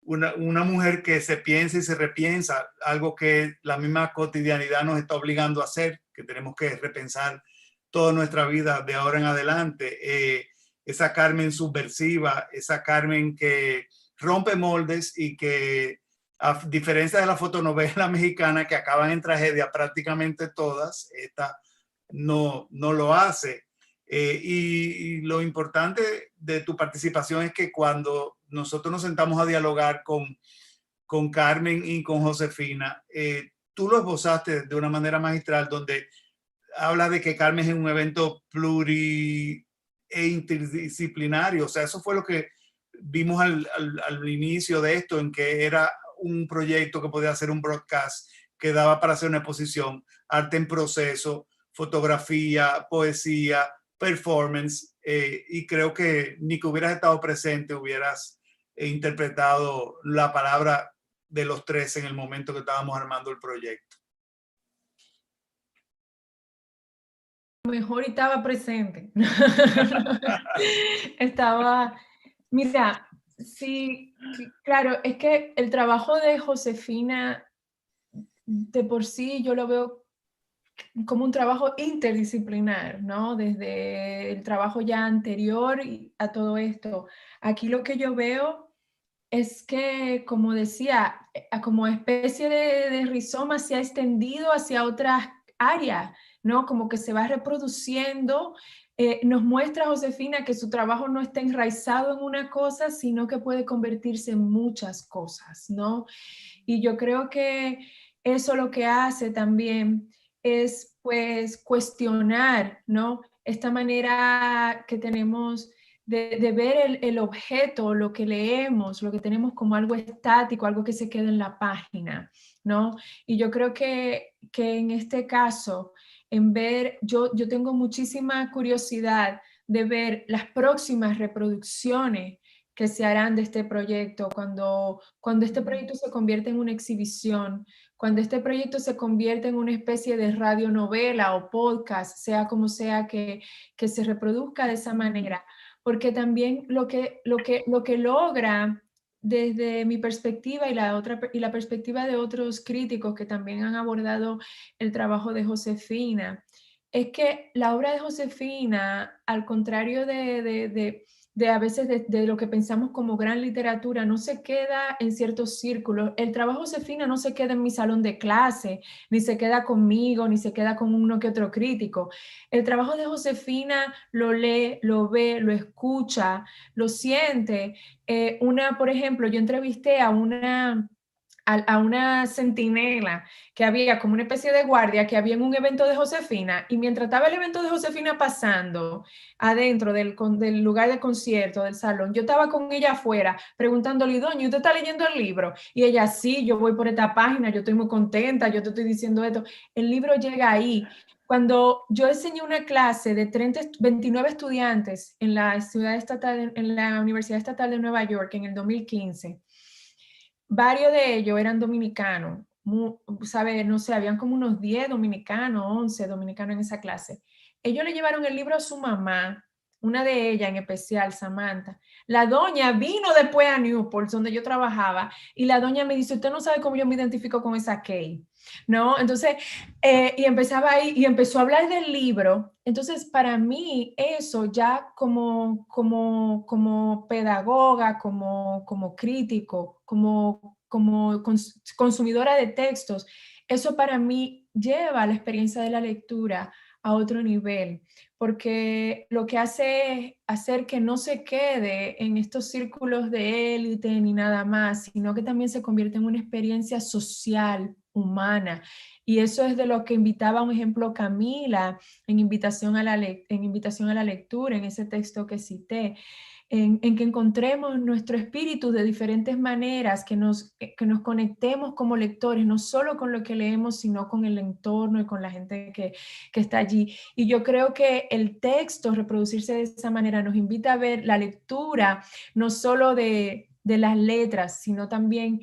Una mujer que se piensa y se repiensa, algo que la misma cotidianidad nos está obligando a hacer, que tenemos que repensar toda nuestra vida de ahora en adelante. Esa Carmen subversiva, esa Carmen que rompe moldes y que, a diferencia de la fotonovela mexicana que acaban en tragedia prácticamente todas, esta no lo hace. Y lo importante de tu participación es que cuando nosotros nos sentamos a dialogar con Carmen y con Josefina, tú lo esbozaste de una manera magistral, donde habla de que Carmen es un evento pluri e interdisciplinario. O sea, eso fue lo que vimos al inicio de esto, en que era un proyecto que podía hacer un broadcast, que daba para hacer una exposición, arte en proceso, fotografía, poesía, performance, y creo que ni que hubieras estado presente hubieras interpretado la palabra de los tres en el momento que estábamos armando el proyecto. Mejor estaba presente. Mira, sí, claro, es que el trabajo de Josefina, de por sí yo lo veo como un trabajo interdisciplinar, ¿no? Desde el trabajo ya anterior a todo esto. Aquí lo que yo veo es que, como decía, como especie de rizoma se ha extendido hacia otras áreas, ¿no? Como que se va reproduciendo. Nos muestra Josefina que su trabajo no está enraizado en una cosa, sino que puede convertirse en muchas cosas, ¿no? Y yo creo que eso lo que hace también es, pues, cuestionar, ¿no? Esta manera que tenemos de ver el objeto, lo que leemos, lo que tenemos como algo estático, algo que se queda en la página, ¿no? Y yo creo que en este caso, yo tengo muchísima curiosidad de ver las próximas reproducciones que se harán de este proyecto, cuando este proyecto se convierte en una exhibición, cuando este proyecto se convierte en una especie de radionovela o podcast, sea como sea que se reproduzca de esa manera, porque también lo que logra desde mi perspectiva y la perspectiva de otros críticos que también han abordado el trabajo de Josefina, es que la obra de Josefina, al contrario de a veces de lo que pensamos como gran literatura, no se queda en ciertos círculos. El trabajo de Josefina no se queda en mi salón de clase, ni se queda conmigo, ni se queda con uno que otro crítico. El trabajo de Josefina lo lee, lo ve, lo escucha, lo siente. Por ejemplo, yo entrevisté a una centinela que había como una especie de guardia que había en un evento de Josefina, y mientras estaba el evento de Josefina pasando adentro del lugar de concierto, del salón, yo estaba con ella afuera preguntándole, doña, ¿usted está leyendo el libro? Y ella, sí, yo voy por esta página, yo estoy muy contenta, yo te estoy diciendo esto. El libro llega ahí. Cuando yo enseñé una clase de 29 estudiantes en la Universidad Estatal de Nueva York en el 2015, varios de ellos eran dominicanos, ¿sabes? No sé, habían como unos 10 dominicanos, 11 dominicanos en esa clase. Ellos le llevaron el libro a su mamá, una de ellas en especial, Samantha. La doña vino después a Newport, donde yo trabajaba, y la doña me dice, usted no sabe cómo yo me identifico con esa Kay, ¿no? Entonces, y empezaba ahí, y empezó a hablar del libro. Entonces, para mí, eso ya como pedagoga, como crítico, como consumidora de textos, eso para mí lleva la experiencia de la lectura a otro nivel, porque lo que hace es hacer que no se quede en estos círculos de élite ni nada más, sino que también se convierte en una experiencia social humana. Y eso es de lo que invitaba, un ejemplo, Camila, en invitación a la lectura, en ese texto que cité, en que encontremos nuestro espíritu de diferentes maneras, que nos conectemos como lectores, no solo con lo que leemos, sino con el entorno y con la gente que está allí. Y yo creo que el texto, reproducirse de esa manera, nos invita a ver la lectura, no solo de las letras, sino también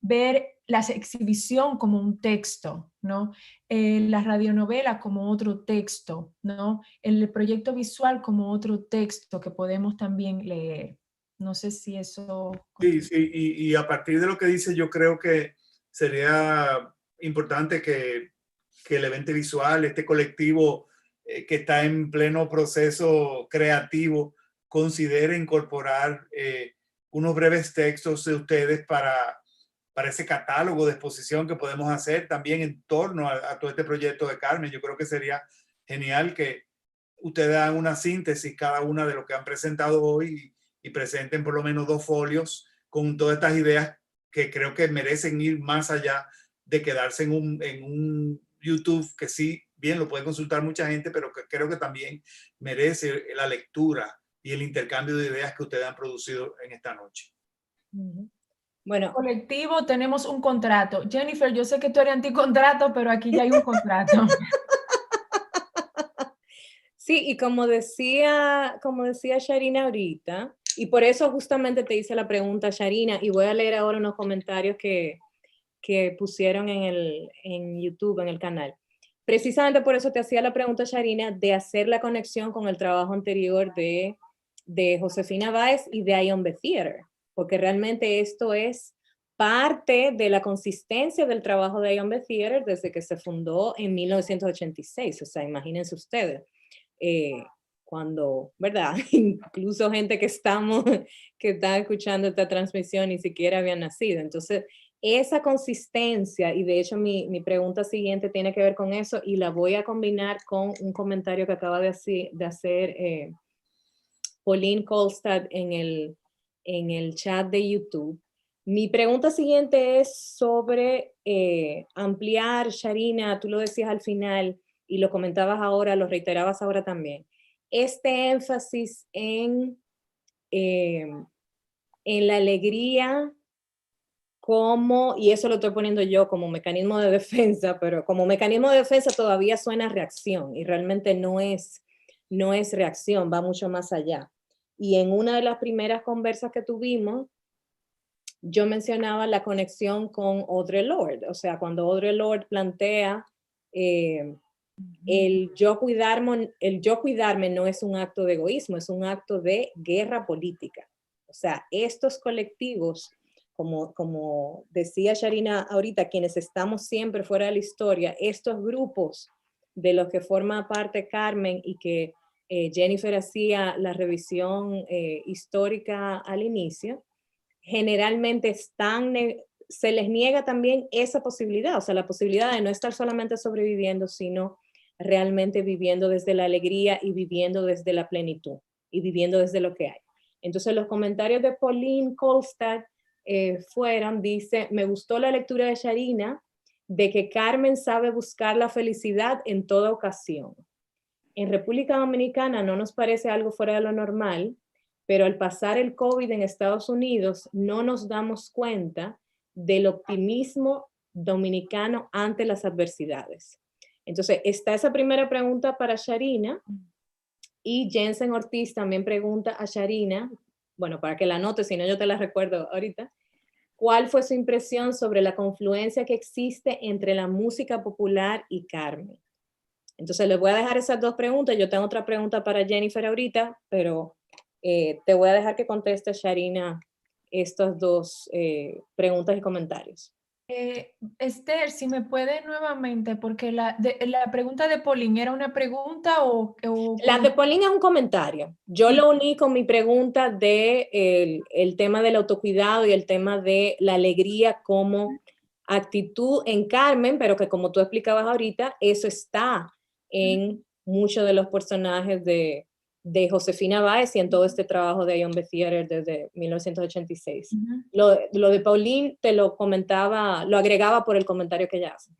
ver la exhibición como un texto, ¿no? La radionovela como otro texto, ¿no? El proyecto visual como otro texto que podemos también leer. No sé si eso... Sí, sí, y a partir de lo que dice, yo creo que sería importante que el evento visual, este colectivo que está en pleno proceso creativo, considere incorporar unos breves textos de ustedes para ese catálogo de exposición que podemos hacer también en torno a todo este proyecto de Carmen. Yo creo que sería genial que ustedes hagan una síntesis cada una de lo que han presentado hoy y presenten por lo menos 2 folios con todas estas ideas que creo que merecen ir más allá de quedarse en un YouTube, que sí, bien, lo puede consultar mucha gente, pero que creo que también merece la lectura y el intercambio de ideas que ustedes han producido en esta noche. Bueno, colectivo tenemos un contrato. Jennifer, yo sé que tú eres anticontrato, pero aquí ya hay un contrato. Sí, y como decía Sharina ahorita, y por eso justamente te hice la pregunta, Sharina, y voy a leer ahora unos comentarios que pusieron en YouTube, en el canal. Precisamente por eso te hacía la pregunta, Sharina, de hacer la conexión con el trabajo anterior de Josefina Báez y de Ion the Theater, porque realmente esto es parte de la consistencia del trabajo de Ion the Theater desde que se fundó en 1986, o sea, imagínense ustedes. Cuando, ¿verdad? Incluso gente que está escuchando esta transmisión ni siquiera habían nacido. Entonces, esa consistencia, y de hecho mi pregunta siguiente tiene que ver con eso, y la voy a combinar con un comentario que acaba de hacer Pauline Kolstad en el chat de YouTube. Mi pregunta siguiente es sobre ampliar, Sharina, tú lo decías al final, y lo comentabas ahora, lo reiterabas ahora también, este énfasis en la alegría como, y eso lo estoy poniendo yo como mecanismo de defensa, pero como mecanismo de defensa todavía suena reacción, y realmente no es reacción, va mucho más allá. Y en una de las primeras conversas que tuvimos, yo mencionaba la conexión con Audre Lorde, o sea, cuando Audre Lorde plantea el yo cuidarme no es un acto de egoísmo, es un acto de guerra política. O sea, estos colectivos, como decía Sharina ahorita, quienes estamos siempre fuera de la historia, estos grupos de los que forma parte Carmen y que Jennifer hacía la revisión histórica al inicio, generalmente se les niega también esa posibilidad, o sea, la posibilidad de no estar solamente sobreviviendo, sino realmente viviendo desde la alegría y viviendo desde la plenitud y viviendo desde lo que hay. Entonces los comentarios de Pauline Kolstad dice, me gustó la lectura de Sharina de que Carmen sabe buscar la felicidad en toda ocasión. En República Dominicana no nos parece algo fuera de lo normal, pero al pasar el COVID en Estados Unidos no nos damos cuenta del optimismo dominicano ante las adversidades. Entonces, está esa primera pregunta para Sharina, y Jensen Ortiz también pregunta a Sharina, bueno, para que la anote, si no yo te la recuerdo ahorita, ¿cuál fue su impresión sobre la confluencia que existe entre la música popular y Carmen? Entonces, les voy a dejar esas 2 preguntas. Yo tengo otra pregunta para Jennifer ahorita, pero te voy a dejar que conteste, Sharina, estas 2 preguntas y comentarios. Esther, si me puede nuevamente, porque la pregunta de Pauline, ¿era una pregunta o La de Pauline es un comentario. Yo sí lo uní con mi pregunta de el tema del autocuidado y el tema de la alegría como actitud en Carmen, pero que como tú explicabas ahorita, eso está en muchos de los personajes de de Josefina Báez y en todo este trabajo de Ion B Theater desde 1986. Lo de Pauline te lo comentaba, lo agregaba por el comentario que ella hace.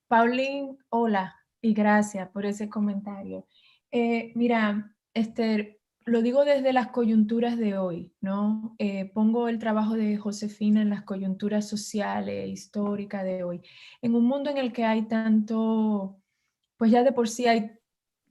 Pauline, hola y gracias por ese comentario. Mira, Esther, lo digo desde las coyunturas de hoy, ¿no? Pongo el trabajo de Josefina en las coyunturas sociales, históricas de hoy. En un mundo en el que hay tanto, pues ya de por sí hay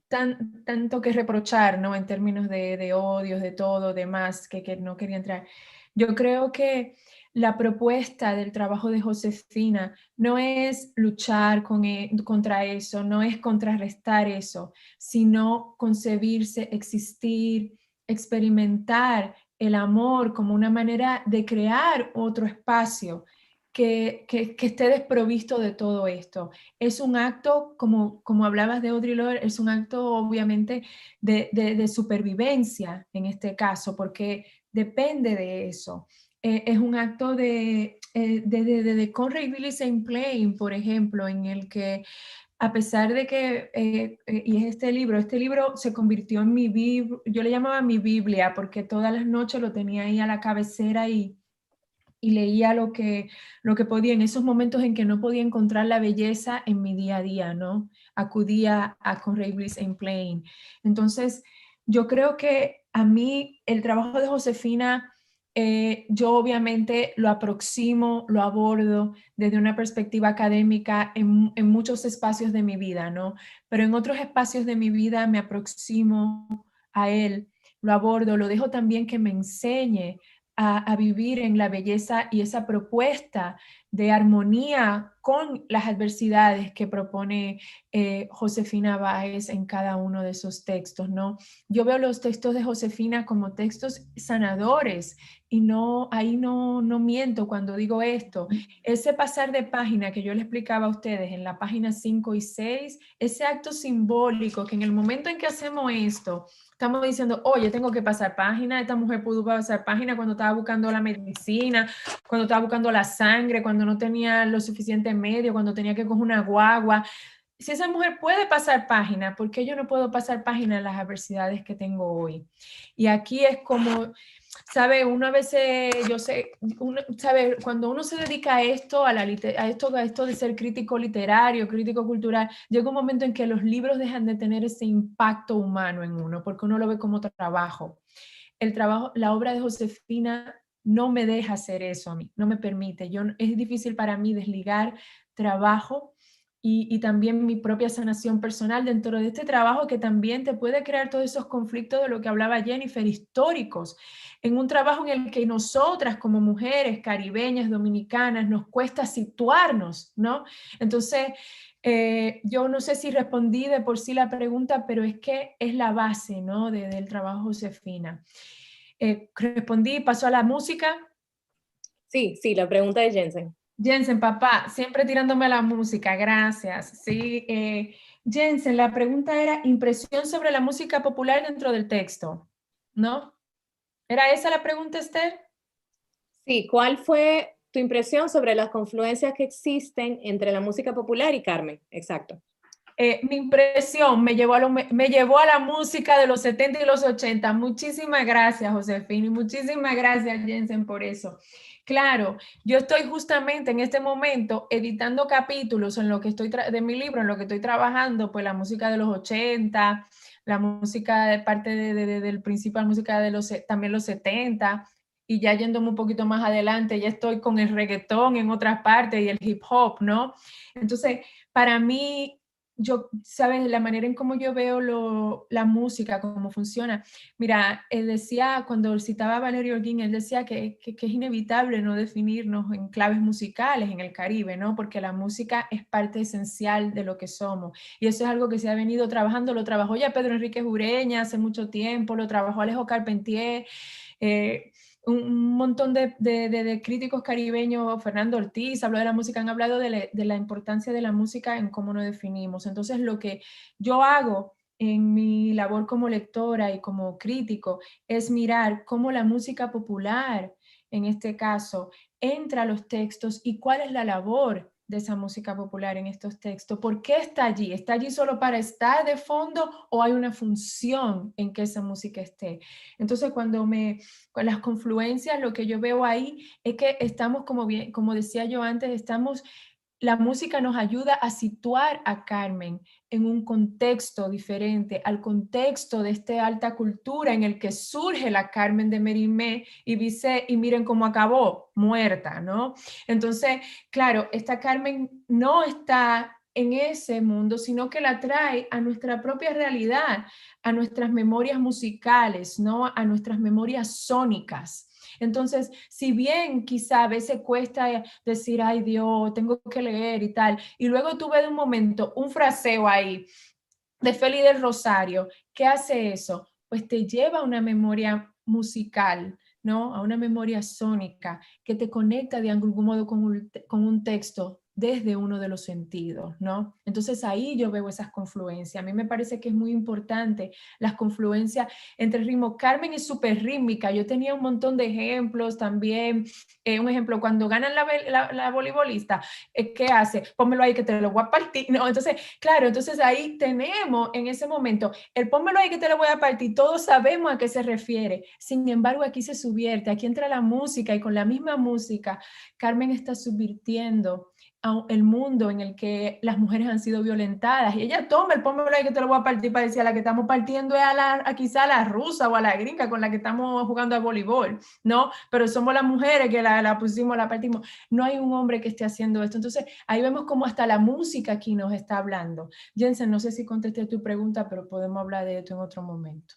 tanto que reprochar, ¿no? En términos de odios, de todo, demás, que no quería entrar. Yo creo que la propuesta del trabajo de Josefina no es luchar contra eso, no es contrarrestar eso, sino concebirse, existir, experimentar el amor como una manera de crear otro espacio que esté desprovisto de todo esto. Es un acto, como hablabas de Audre Lorde, es un acto obviamente de supervivencia en este caso, porque depende de eso. Es un acto de Conrad Willis and Plain, por ejemplo, en el que a pesar de que, y es este libro se convirtió en mi Biblia, yo le llamaba mi Biblia, porque todas las noches lo tenía ahí a la cabecera y leía lo que podía en esos momentos en que no podía encontrar la belleza en mi día a día, ¿no? Acudía a Conrad Willis and Plain. Entonces, yo creo que a mí el trabajo de Josefina, yo obviamente lo aproximo, lo abordo desde una perspectiva académica en muchos espacios de mi vida, ¿no? Pero en otros espacios de mi vida me aproximo a él, lo abordo, lo dejo también que me enseñe a vivir en la belleza y esa propuesta de armonía con las adversidades que propone Josefina Báez en cada uno de esos textos, ¿no? Yo veo los textos de Josefina como textos sanadores y ahí no miento cuando digo esto. Ese pasar de página que yo le explicaba a ustedes en la página 5 y 6, ese acto simbólico que en el momento en que hacemos esto, estamos diciendo, oye, tengo que pasar página, esta mujer pudo pasar página cuando estaba buscando la medicina, cuando estaba buscando la sangre, cuando no tenía lo suficiente medio, cuando tenía que coger una guagua. Si esa mujer puede pasar página, ¿por qué yo no puedo pasar página en las adversidades que tengo hoy? Y aquí es como, ¿sabe? Uno a veces, yo sé, ¿sabe? Cuando uno se dedica a esto, a esto de ser crítico literario, crítico cultural, llega un momento en que los libros dejan de tener ese impacto humano en uno, porque uno lo ve como trabajo. La obra de Josefina no me deja hacer eso a mí, no me permite. Es difícil para mí desligar trabajo y también mi propia sanación personal dentro de este trabajo que también te puede crear todos esos conflictos de lo que hablaba Jennifer, históricos, en un trabajo en el que nosotras como mujeres caribeñas, dominicanas, nos cuesta situarnos, ¿no? Entonces, yo no sé si respondí de por sí la pregunta, pero es que es la base, ¿no? del trabajo Josefina. Respondí, pasó a la música. Sí, la pregunta de Jensen. Jensen, papá, siempre tirándome a la música, gracias. Sí, Jensen, la pregunta era impresión sobre la música popular dentro del texto, ¿no? ¿Era esa la pregunta, Esther? Sí, ¿cuál fue tu impresión sobre las confluencias que existen entre la música popular y Carmen? Exacto. Mi impresión me llevó a la música de los 70 y los 80. Muchísimas gracias, Josefina, y muchísimas gracias, Jensen, por eso. Claro, yo estoy justamente en este momento editando capítulos en lo que de mi libro, en lo que estoy trabajando, pues la música de los 80, la música de parte del principio, la música de también los 70, y ya yéndome un poquito más adelante, ya estoy con el reggaetón en otras partes y el hip hop, ¿no? Entonces, para mí, ¿sabes? La manera en cómo yo veo la música, cómo funciona. Mira, él decía, cuando citaba a Valerio Holguín, él decía que es inevitable no definirnos en claves musicales en el Caribe, ¿no? Porque la música es parte esencial de lo que somos. Y eso es algo que se ha venido trabajando, lo trabajó ya Pedro Enrique Ureña hace mucho tiempo, lo trabajó Alejo Carpentier, un montón de críticos caribeños, Fernando Ortiz, habló de la música, han hablado de la importancia de la música en cómo nos definimos. Entonces, lo que yo hago en mi labor como lectora y como crítico es mirar cómo la música popular, en este caso, entra a los textos y cuál es la labor de esa música popular en estos textos? ¿Por qué está allí? ¿Está allí solo para estar de fondo o hay una función en que esa música esté? Entonces, con las confluencias, lo que yo veo ahí es que estamos, como decía yo antes, la música nos ayuda a situar a Carmen en un contexto diferente al contexto de esta alta cultura en el que surge la Carmen de Mérimée y miren cómo acabó, muerta, ¿no? Entonces, claro, esta Carmen no está en ese mundo, sino que la trae a nuestra propia realidad, a nuestras memorias musicales, ¿no? A nuestras memorias sónicas. Entonces, si bien quizá a veces cuesta decir, ay Dios, tengo que leer y tal, y luego tú ves de un momento un fraseo ahí de Félix del Rosario, ¿qué hace eso? Pues te lleva a una memoria musical, ¿no? A una memoria sónica que te conecta de algún modo con un texto desde uno de los sentidos, ¿no? Entonces ahí yo veo esas confluencias. A mí me parece que es muy importante las confluencias entre ritmo. Carmen es súper rítmica. Yo tenía un montón de ejemplos también. Un ejemplo, cuando ganan la voleibolista, ¿qué hace? Pónmelo ahí que te lo voy a partir, ¿no? Entonces, claro, entonces ahí tenemos en ese momento el pónmelo ahí que te lo voy a partir. Todos sabemos a qué se refiere. Sin embargo, aquí se subvierte, aquí entra la música y con la misma música, Carmen está subvirtiendo el mundo en el que las mujeres han sido violentadas y ella toma el pómelo ahí que te lo voy a partir para decir a la que estamos partiendo es quizá a la rusa o a la gringa con la que estamos jugando a voleibol, ¿no? Pero somos las mujeres que la pusimos, la partimos. No hay un hombre que esté haciendo esto. Entonces ahí vemos cómo hasta la música aquí nos está hablando. Jensen, no sé si contesté tu pregunta, pero podemos hablar de esto en otro momento.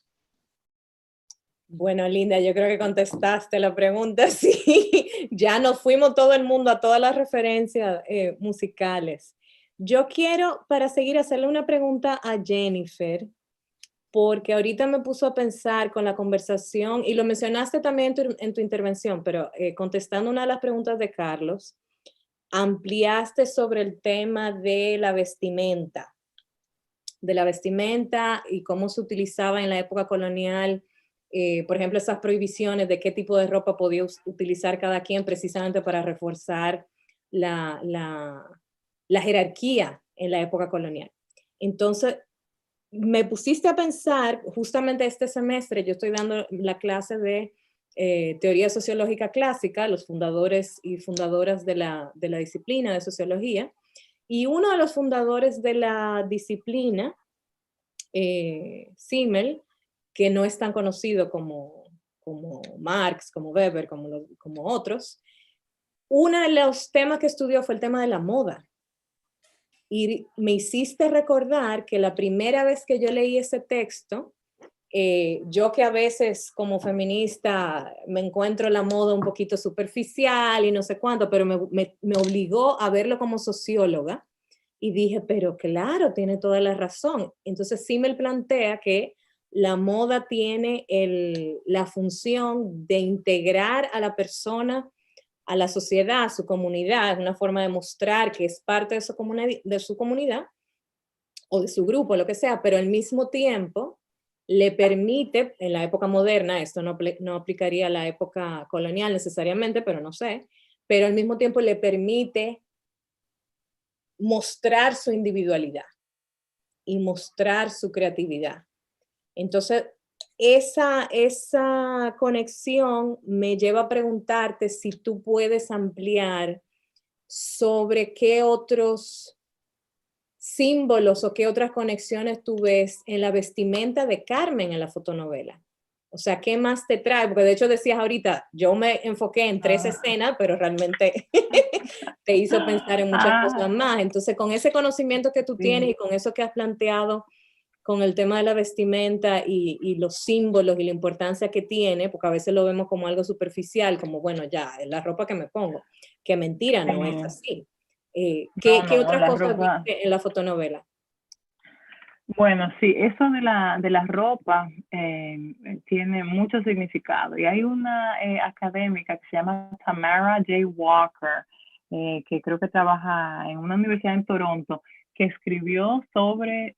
Bueno, Linda, yo creo que contestaste la pregunta, sí. Ya nos fuimos todo el mundo a todas las referencias musicales. Yo quiero, para seguir, hacerle una pregunta a Jennifer, porque ahorita me puso a pensar con la conversación, y lo mencionaste también en tu intervención, pero contestando una de las preguntas de Carlos, ampliaste sobre el tema de la vestimenta y cómo se utilizaba en la época colonial. Por ejemplo, esas prohibiciones de qué tipo de ropa podía utilizar cada quien precisamente para reforzar la jerarquía en la época colonial. Entonces, me pusiste a pensar, justamente este semestre yo estoy dando la clase de teoría sociológica clásica, los fundadores y fundadoras de la disciplina de sociología, y uno de los fundadores de la disciplina, Simmel, que no es tan conocido como Marx, como Weber, como otros, uno de los temas que estudió fue el tema de la moda. Y me hiciste recordar que la primera vez que yo leí ese texto, yo que a veces como feminista me encuentro la moda un poquito superficial y no sé cuánto, pero me obligó a verlo como socióloga y dije, pero claro, tiene toda la razón. Entonces Simmel plantea que la moda tiene la función de integrar a la persona a la sociedad, a su comunidad, es una forma de mostrar que es parte de su comunidad o de su grupo, lo que sea, pero al mismo tiempo le permite, en la época moderna, esto no aplicaría a la época colonial necesariamente, pero no sé, pero al mismo tiempo le permite mostrar su individualidad y mostrar su creatividad. Entonces, esa conexión me lleva a preguntarte si tú puedes ampliar sobre qué otros símbolos o qué otras conexiones tú ves en la vestimenta de Carmen en la fotonovela. O sea, ¿qué más te trae? Porque de hecho decías ahorita, yo me enfoqué en 3 escenas, pero realmente te hizo pensar en muchas cosas más. Entonces, con ese conocimiento que tú tienes y con eso que has planteado, con el tema de la vestimenta y los símbolos y la importancia que tiene, porque a veces lo vemos como algo superficial, como, bueno, ya, es la ropa que me pongo, que mentira, no es así. ¿Qué otras cosas viste en la fotonovela? Bueno, sí, eso de la ropa tiene mucho significado. Y hay una académica que se llama Tamara J. Walker, que creo que trabaja en una universidad en Toronto, que escribió sobre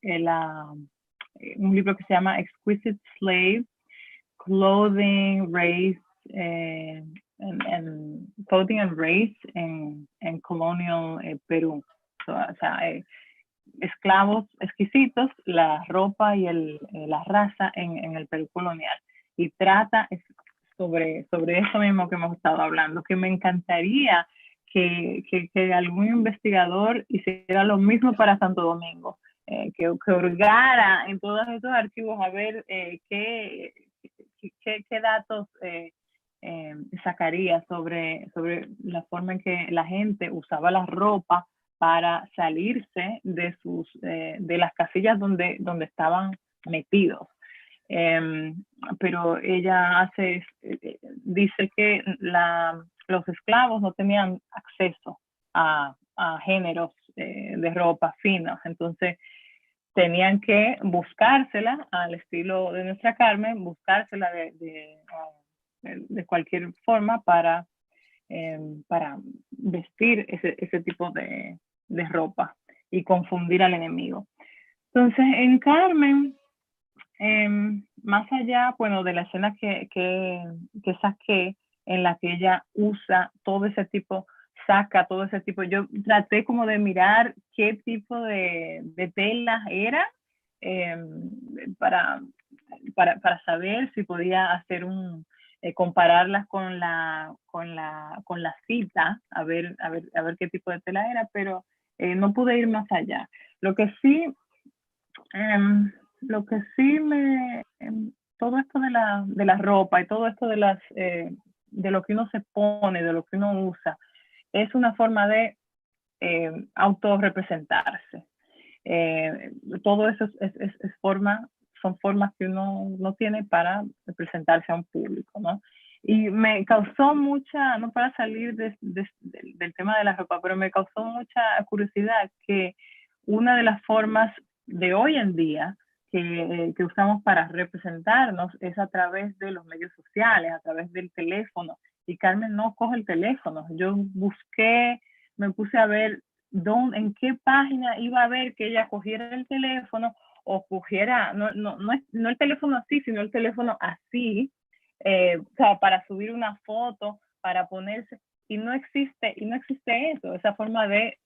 un libro que se llama Exquisite Slave, Clothing, Race Clothing and Race en colonial Perú. O sea, esclavos exquisitos, la ropa y la raza en el Perú colonial. Y trata sobre eso mismo que hemos estado hablando, que me encantaría que algún investigador hiciera lo mismo para Santo Domingo, que hurgara en todos esos archivos a ver qué datos sacaría sobre la forma en que la gente usaba la ropa para salirse de las casillas donde estaban metidos. Pero ella dice que los esclavos no tenían acceso a géneros de ropa finos, entonces tenían que buscársela al estilo de nuestra Carmen, buscársela de cualquier forma para vestir ese tipo de ropa y confundir al enemigo. Entonces, en Carmen, más allá, bueno, de la escena que saqué, en la que ella usa todo ese tipo, saca todo ese tipo, yo traté como de mirar qué tipo de telas era, para saber si podía hacer compararlas con la cita, a ver qué tipo de tela era, pero no pude ir más allá. Lo que sí todo esto de la ropa y todo esto de lo que uno se pone, de lo que uno usa, es una forma de autorrepresentarse. Todo eso son formas que uno no tiene para presentarse a un público, ¿no? Y me causó mucha, no para salir del tema de la ropa, pero me causó mucha curiosidad que una de las formas de hoy en día que usamos para representarnos es a través de los medios sociales, a través del teléfono. Y Carmen no coge el teléfono. Yo busqué, me puse a ver en qué página iba a ver que ella cogiera el teléfono o cogiera, no el teléfono así, sino el teléfono así, o sea, para subir una foto, para ponerse, y no existe eso, esa forma de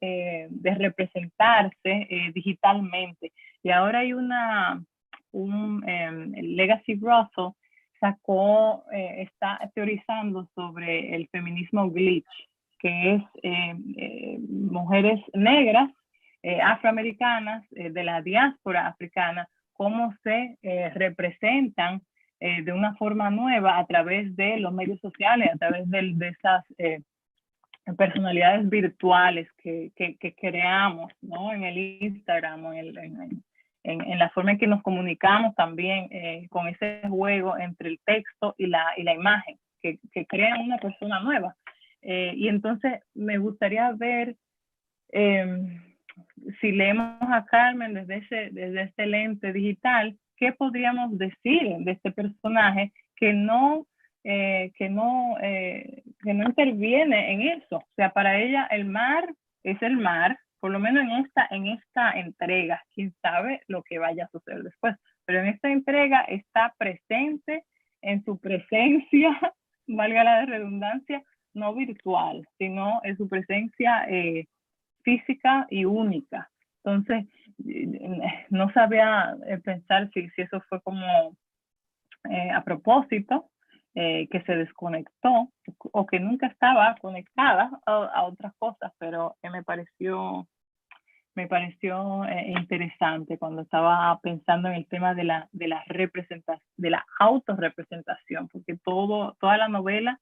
representarse digitalmente. Y ahora hay Legacy Russell está teorizando sobre el feminismo glitch, que es mujeres negras, afroamericanas, de la diáspora africana, cómo se representan de una forma nueva a través de los medios sociales, a través de esas personalidades virtuales que creamos, ¿no? En el Instagram, o en la forma en que nos comunicamos también, con ese juego entre el texto y la imagen, que crean una persona nueva. Y entonces me gustaría ver, si leemos a Carmen desde este lente digital, ¿qué podríamos decir de este personaje que no interviene en eso? O sea, para ella el mar es el mar, por lo menos en esta entrega. Quién sabe lo que vaya a suceder después, pero en esta entrega está presente en su presencia, valga la redundancia, no virtual, sino en su presencia física y única. Entonces, no sabía pensar si eso fue como a propósito, que se desconectó o que nunca estaba conectada a otras cosas, pero me pareció interesante cuando estaba pensando en el tema de la representación, de la autorrepresentación, porque toda la novela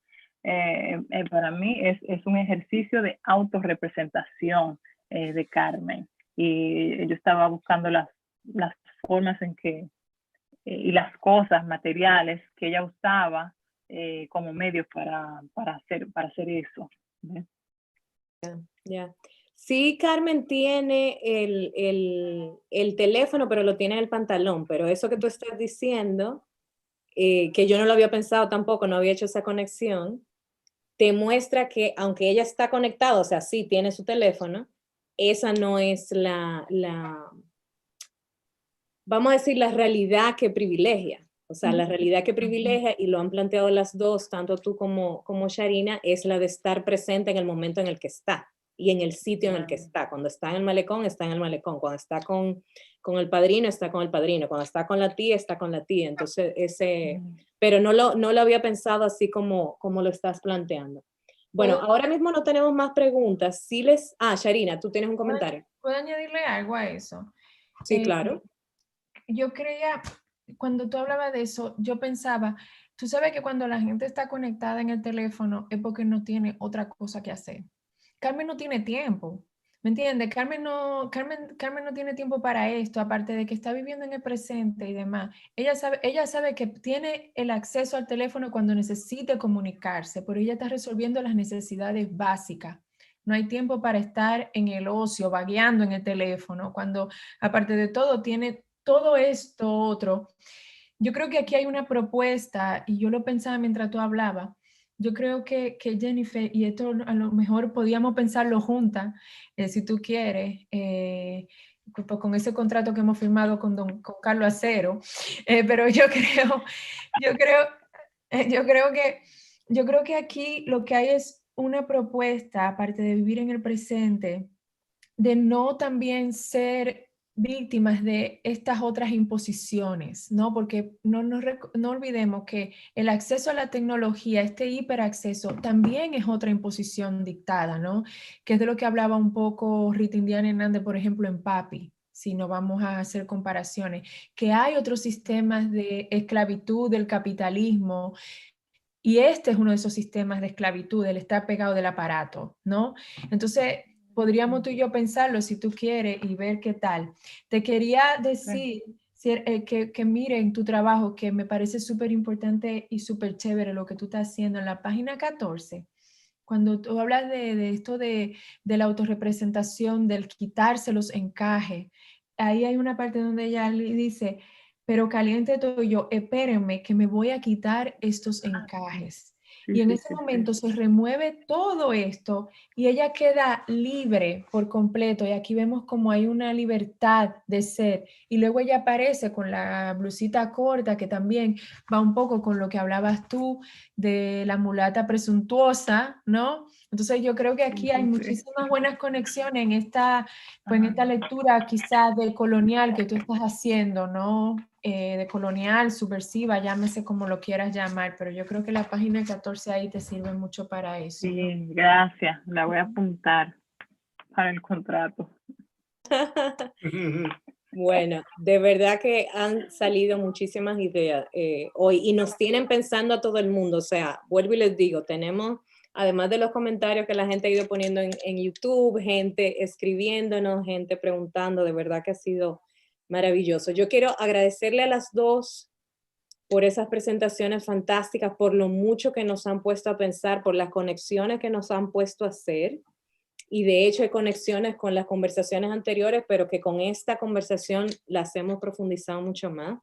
para mí es un ejercicio de autorrepresentación de Carmen. Y yo estaba buscando las formas en que y las cosas materiales que ella usaba como medios para hacer eso. Ya. Sí, Carmen tiene el teléfono, pero lo tiene en el pantalón. Pero eso que tú estás diciendo, que yo no lo había pensado tampoco, no había hecho esa conexión, te muestra que aunque ella está conectada, o sea, sí tiene su teléfono, esa no es vamos a decir, la realidad que privilegia. O sea, la realidad que privilegia, y lo han planteado las dos, tanto tú como Sharina, es la de estar presente en el momento en el que está y en el sitio en el que está. Cuando está en el malecón, está en el malecón. Cuando está con el padrino, está con el padrino. Cuando está con la tía, está con la tía. Entonces, pero no lo había pensado así como lo estás planteando. Bueno, ahora mismo no tenemos más preguntas. Sí Sharina, tú tienes un comentario. ¿Puedo añadirle algo a eso? Sí, claro. Yo creía, cuando tú hablabas de eso, yo pensaba, tú sabes que cuando la gente está conectada en el teléfono es porque no tiene otra cosa que hacer. Carmen no tiene tiempo, ¿me entiendes? Carmen no tiene tiempo para esto, aparte de que está viviendo en el presente y demás. Ella sabe que tiene el acceso al teléfono cuando necesite comunicarse, pero ella está resolviendo las necesidades básicas. No hay tiempo para estar en el ocio, vagueando en el teléfono, cuando aparte de todo tiene todo esto otro. Yo creo que aquí hay una propuesta, y yo lo pensaba mientras tú hablabas. Yo creo que Jennifer, y esto a lo mejor podíamos pensarlo juntas, si tú quieres, con ese contrato que hemos firmado con Carlos Acero, pero yo creo que aquí lo que hay es una propuesta, aparte de vivir en el presente, de no también ser víctimas de estas otras imposiciones, ¿no? Porque no olvidemos que el acceso a la tecnología, este hiperacceso, también es otra imposición dictada, ¿no? Que es de lo que hablaba un poco Rita Indiana Hernández, por ejemplo, en Papi, si no vamos a hacer comparaciones, que hay otros sistemas de esclavitud del capitalismo, y este es uno de esos sistemas de esclavitud, el estar pegado del aparato, ¿no? Entonces, podríamos tú y yo pensarlo si tú quieres y ver qué tal. Te quería decir que miren tu trabajo, que me parece súper importante y súper chévere lo que tú estás haciendo en la página 14. Cuando tú hablas de esto de la autorrepresentación, del quitarse los encajes, ahí hay una parte donde ella le dice, pero caliente estoy yo, espérenme que me voy a quitar estos encajes. Y en ese momento se remueve todo esto y ella queda libre por completo. Y aquí vemos como hay una libertad de ser. Y luego ella aparece con la blusita corta, que también va un poco con lo que hablabas tú de la mulata presuntuosa, ¿no? Entonces yo creo que aquí hay muchísimas buenas conexiones en esta lectura quizás de colonial que tú estás haciendo, ¿no? De colonial, subversiva, llámese como lo quieras llamar, pero yo creo que la página 14 ahí te sirve mucho para eso. Sí, gracias, la voy a apuntar para el contrato. Bueno, de verdad que han salido muchísimas ideas hoy y nos tienen pensando a todo el mundo. O sea, vuelvo y les digo, tenemos, además de los comentarios que la gente ha ido poniendo en YouTube, gente escribiéndonos, gente preguntando, de verdad que ha sido maravilloso. Yo quiero agradecerle a las dos por esas presentaciones fantásticas, por lo mucho que nos han puesto a pensar, por las conexiones que nos han puesto a hacer. Y de hecho hay conexiones con las conversaciones anteriores, pero que con esta conversación las hemos profundizado mucho más.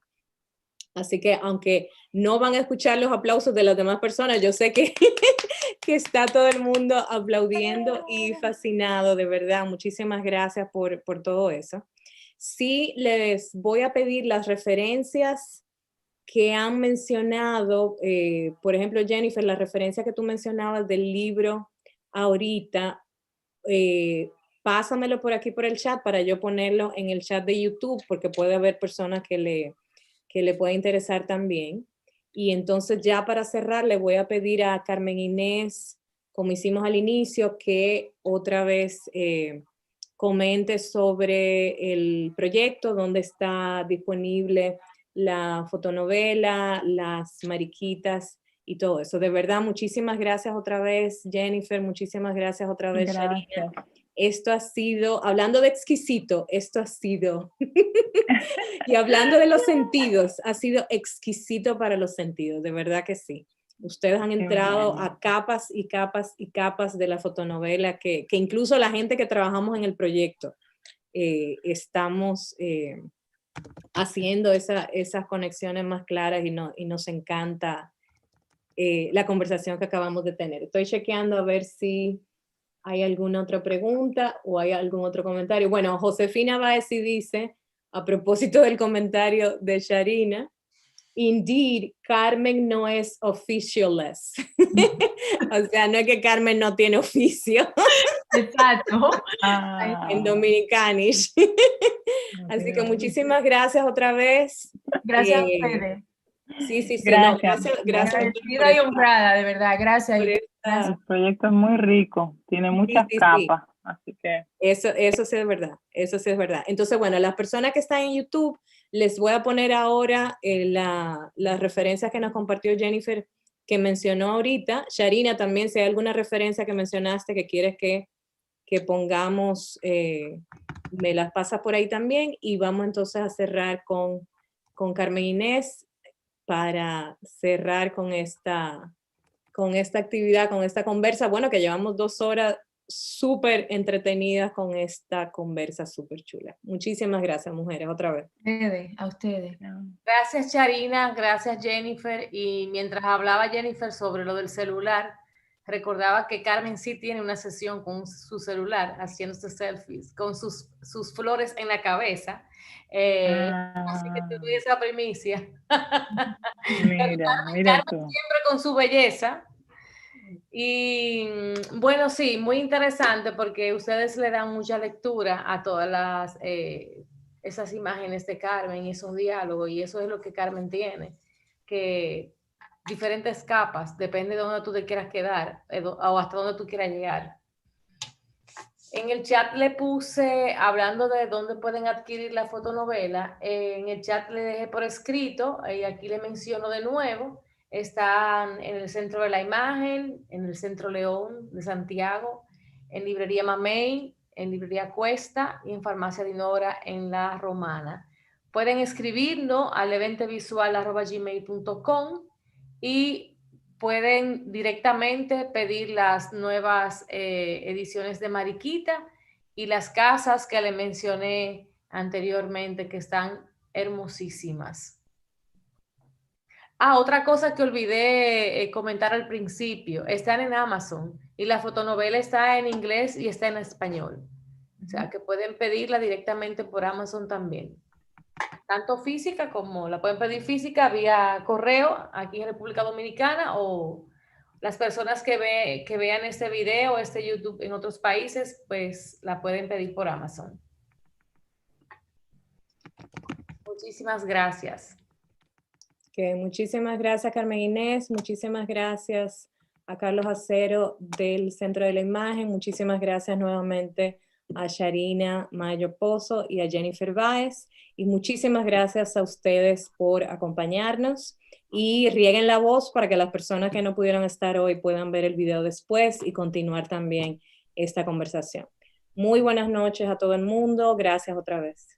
Así que aunque no van a escuchar los aplausos de las demás personas, yo sé que, que está todo el mundo aplaudiendo y fascinado, de verdad. Muchísimas gracias por todo eso. Sí, les voy a pedir las referencias que han mencionado, por ejemplo, Jennifer, la referencia que tú mencionabas del libro ahorita, pásamelo por aquí por el chat para yo ponerlo en el chat de YouTube, porque puede haber personas que le pueda interesar también. Y entonces ya para cerrar le voy a pedir a Carmen Inés, como hicimos al inicio, que otra vez comente sobre el proyecto, dónde está disponible la fotonovela, las mariquitas y todo eso. De verdad, muchísimas gracias otra vez, Jennifer, muchísimas gracias otra vez, Sharina. Esto ha sido, hablando de exquisito, esto ha sido, y hablando de los sentidos, ha sido exquisito para los sentidos, de verdad que sí. Ustedes han entrado a capas y capas y capas de la fotonovela que incluso la gente que trabajamos en el proyecto estamos haciendo esas conexiones más claras y nos encanta la conversación que acabamos de tener. Estoy chequeando a ver si hay alguna otra pregunta o hay algún otro comentario. Bueno, Josefina Baez dice, a propósito del comentario de Sharina, indeed, Carmen no es officialless. O sea, no es que Carmen no tiene oficio. Exacto. En Dominicanish. Así que muchísimas gracias otra vez. Gracias a ustedes. Sí. Gracias. No, gracias. Agradecida y honrada, de verdad. Gracias. El proyecto es muy rico, tiene muchas capas, así que... Eso sí es verdad, eso sí es verdad. Entonces, bueno, las personas que están en YouTube, les voy a poner ahora las referencias que nos compartió Jennifer, que mencionó ahorita. Sharina, también, si hay alguna referencia que mencionaste que quieres que pongamos, me las pasas por ahí también, y vamos entonces a cerrar con Carmen Inés para cerrar con esta actividad, con esta conversa, bueno, que llevamos 2 horas súper entretenidas con esta conversa súper chula. Muchísimas gracias, mujeres, otra vez. A ustedes. Gracias, Sharina, gracias, Jennifer. Y mientras hablaba Jennifer sobre lo del celular, recordaba que Carmen sí tiene una sesión con su celular, haciéndose selfies, con sus flores en la cabeza. Así que te doy esa primicia. Mira tú. Siempre con su belleza. Y bueno, sí, muy interesante porque ustedes le dan mucha lectura a todas esas imágenes de Carmen y esos diálogos, y eso es lo que Carmen tiene, que diferentes capas, depende de dónde tú te quieras quedar o hasta dónde tú quieras llegar. En el chat le puse, hablando de dónde pueden adquirir la fotonovela, en el chat le dejé por escrito, y aquí le menciono de nuevo, están en el Centro de la Imagen, en el Centro León de Santiago, en Librería Mamey, en Librería Cuesta y en Farmacia Dinora en La Romana. Pueden escribirnos al eventevisual@gmail.com y pueden directamente pedir las nuevas ediciones de Mariquita y las casas que le mencioné anteriormente, que están hermosísimas. Otra cosa que olvidé comentar al principio, están en Amazon y la fotonovela está en inglés y está en español. O sea, que pueden pedirla directamente por Amazon también. Tanto física como la pueden pedir física vía correo aquí en República Dominicana, o las personas que vean este video, este YouTube en otros países, pues la pueden pedir por Amazon. Muchísimas gracias. Muchísimas gracias, Carmen Inés. Muchísimas gracias a Carlos Acero del Centro de la Imagen. Muchísimas gracias nuevamente a Sharina Mayo Pozo y a Jennifer Báez. Y muchísimas gracias a ustedes por acompañarnos. Y rieguen la voz para que las personas que no pudieron estar hoy puedan ver el video después y continuar también esta conversación. Muy buenas noches a todo el mundo. Gracias otra vez.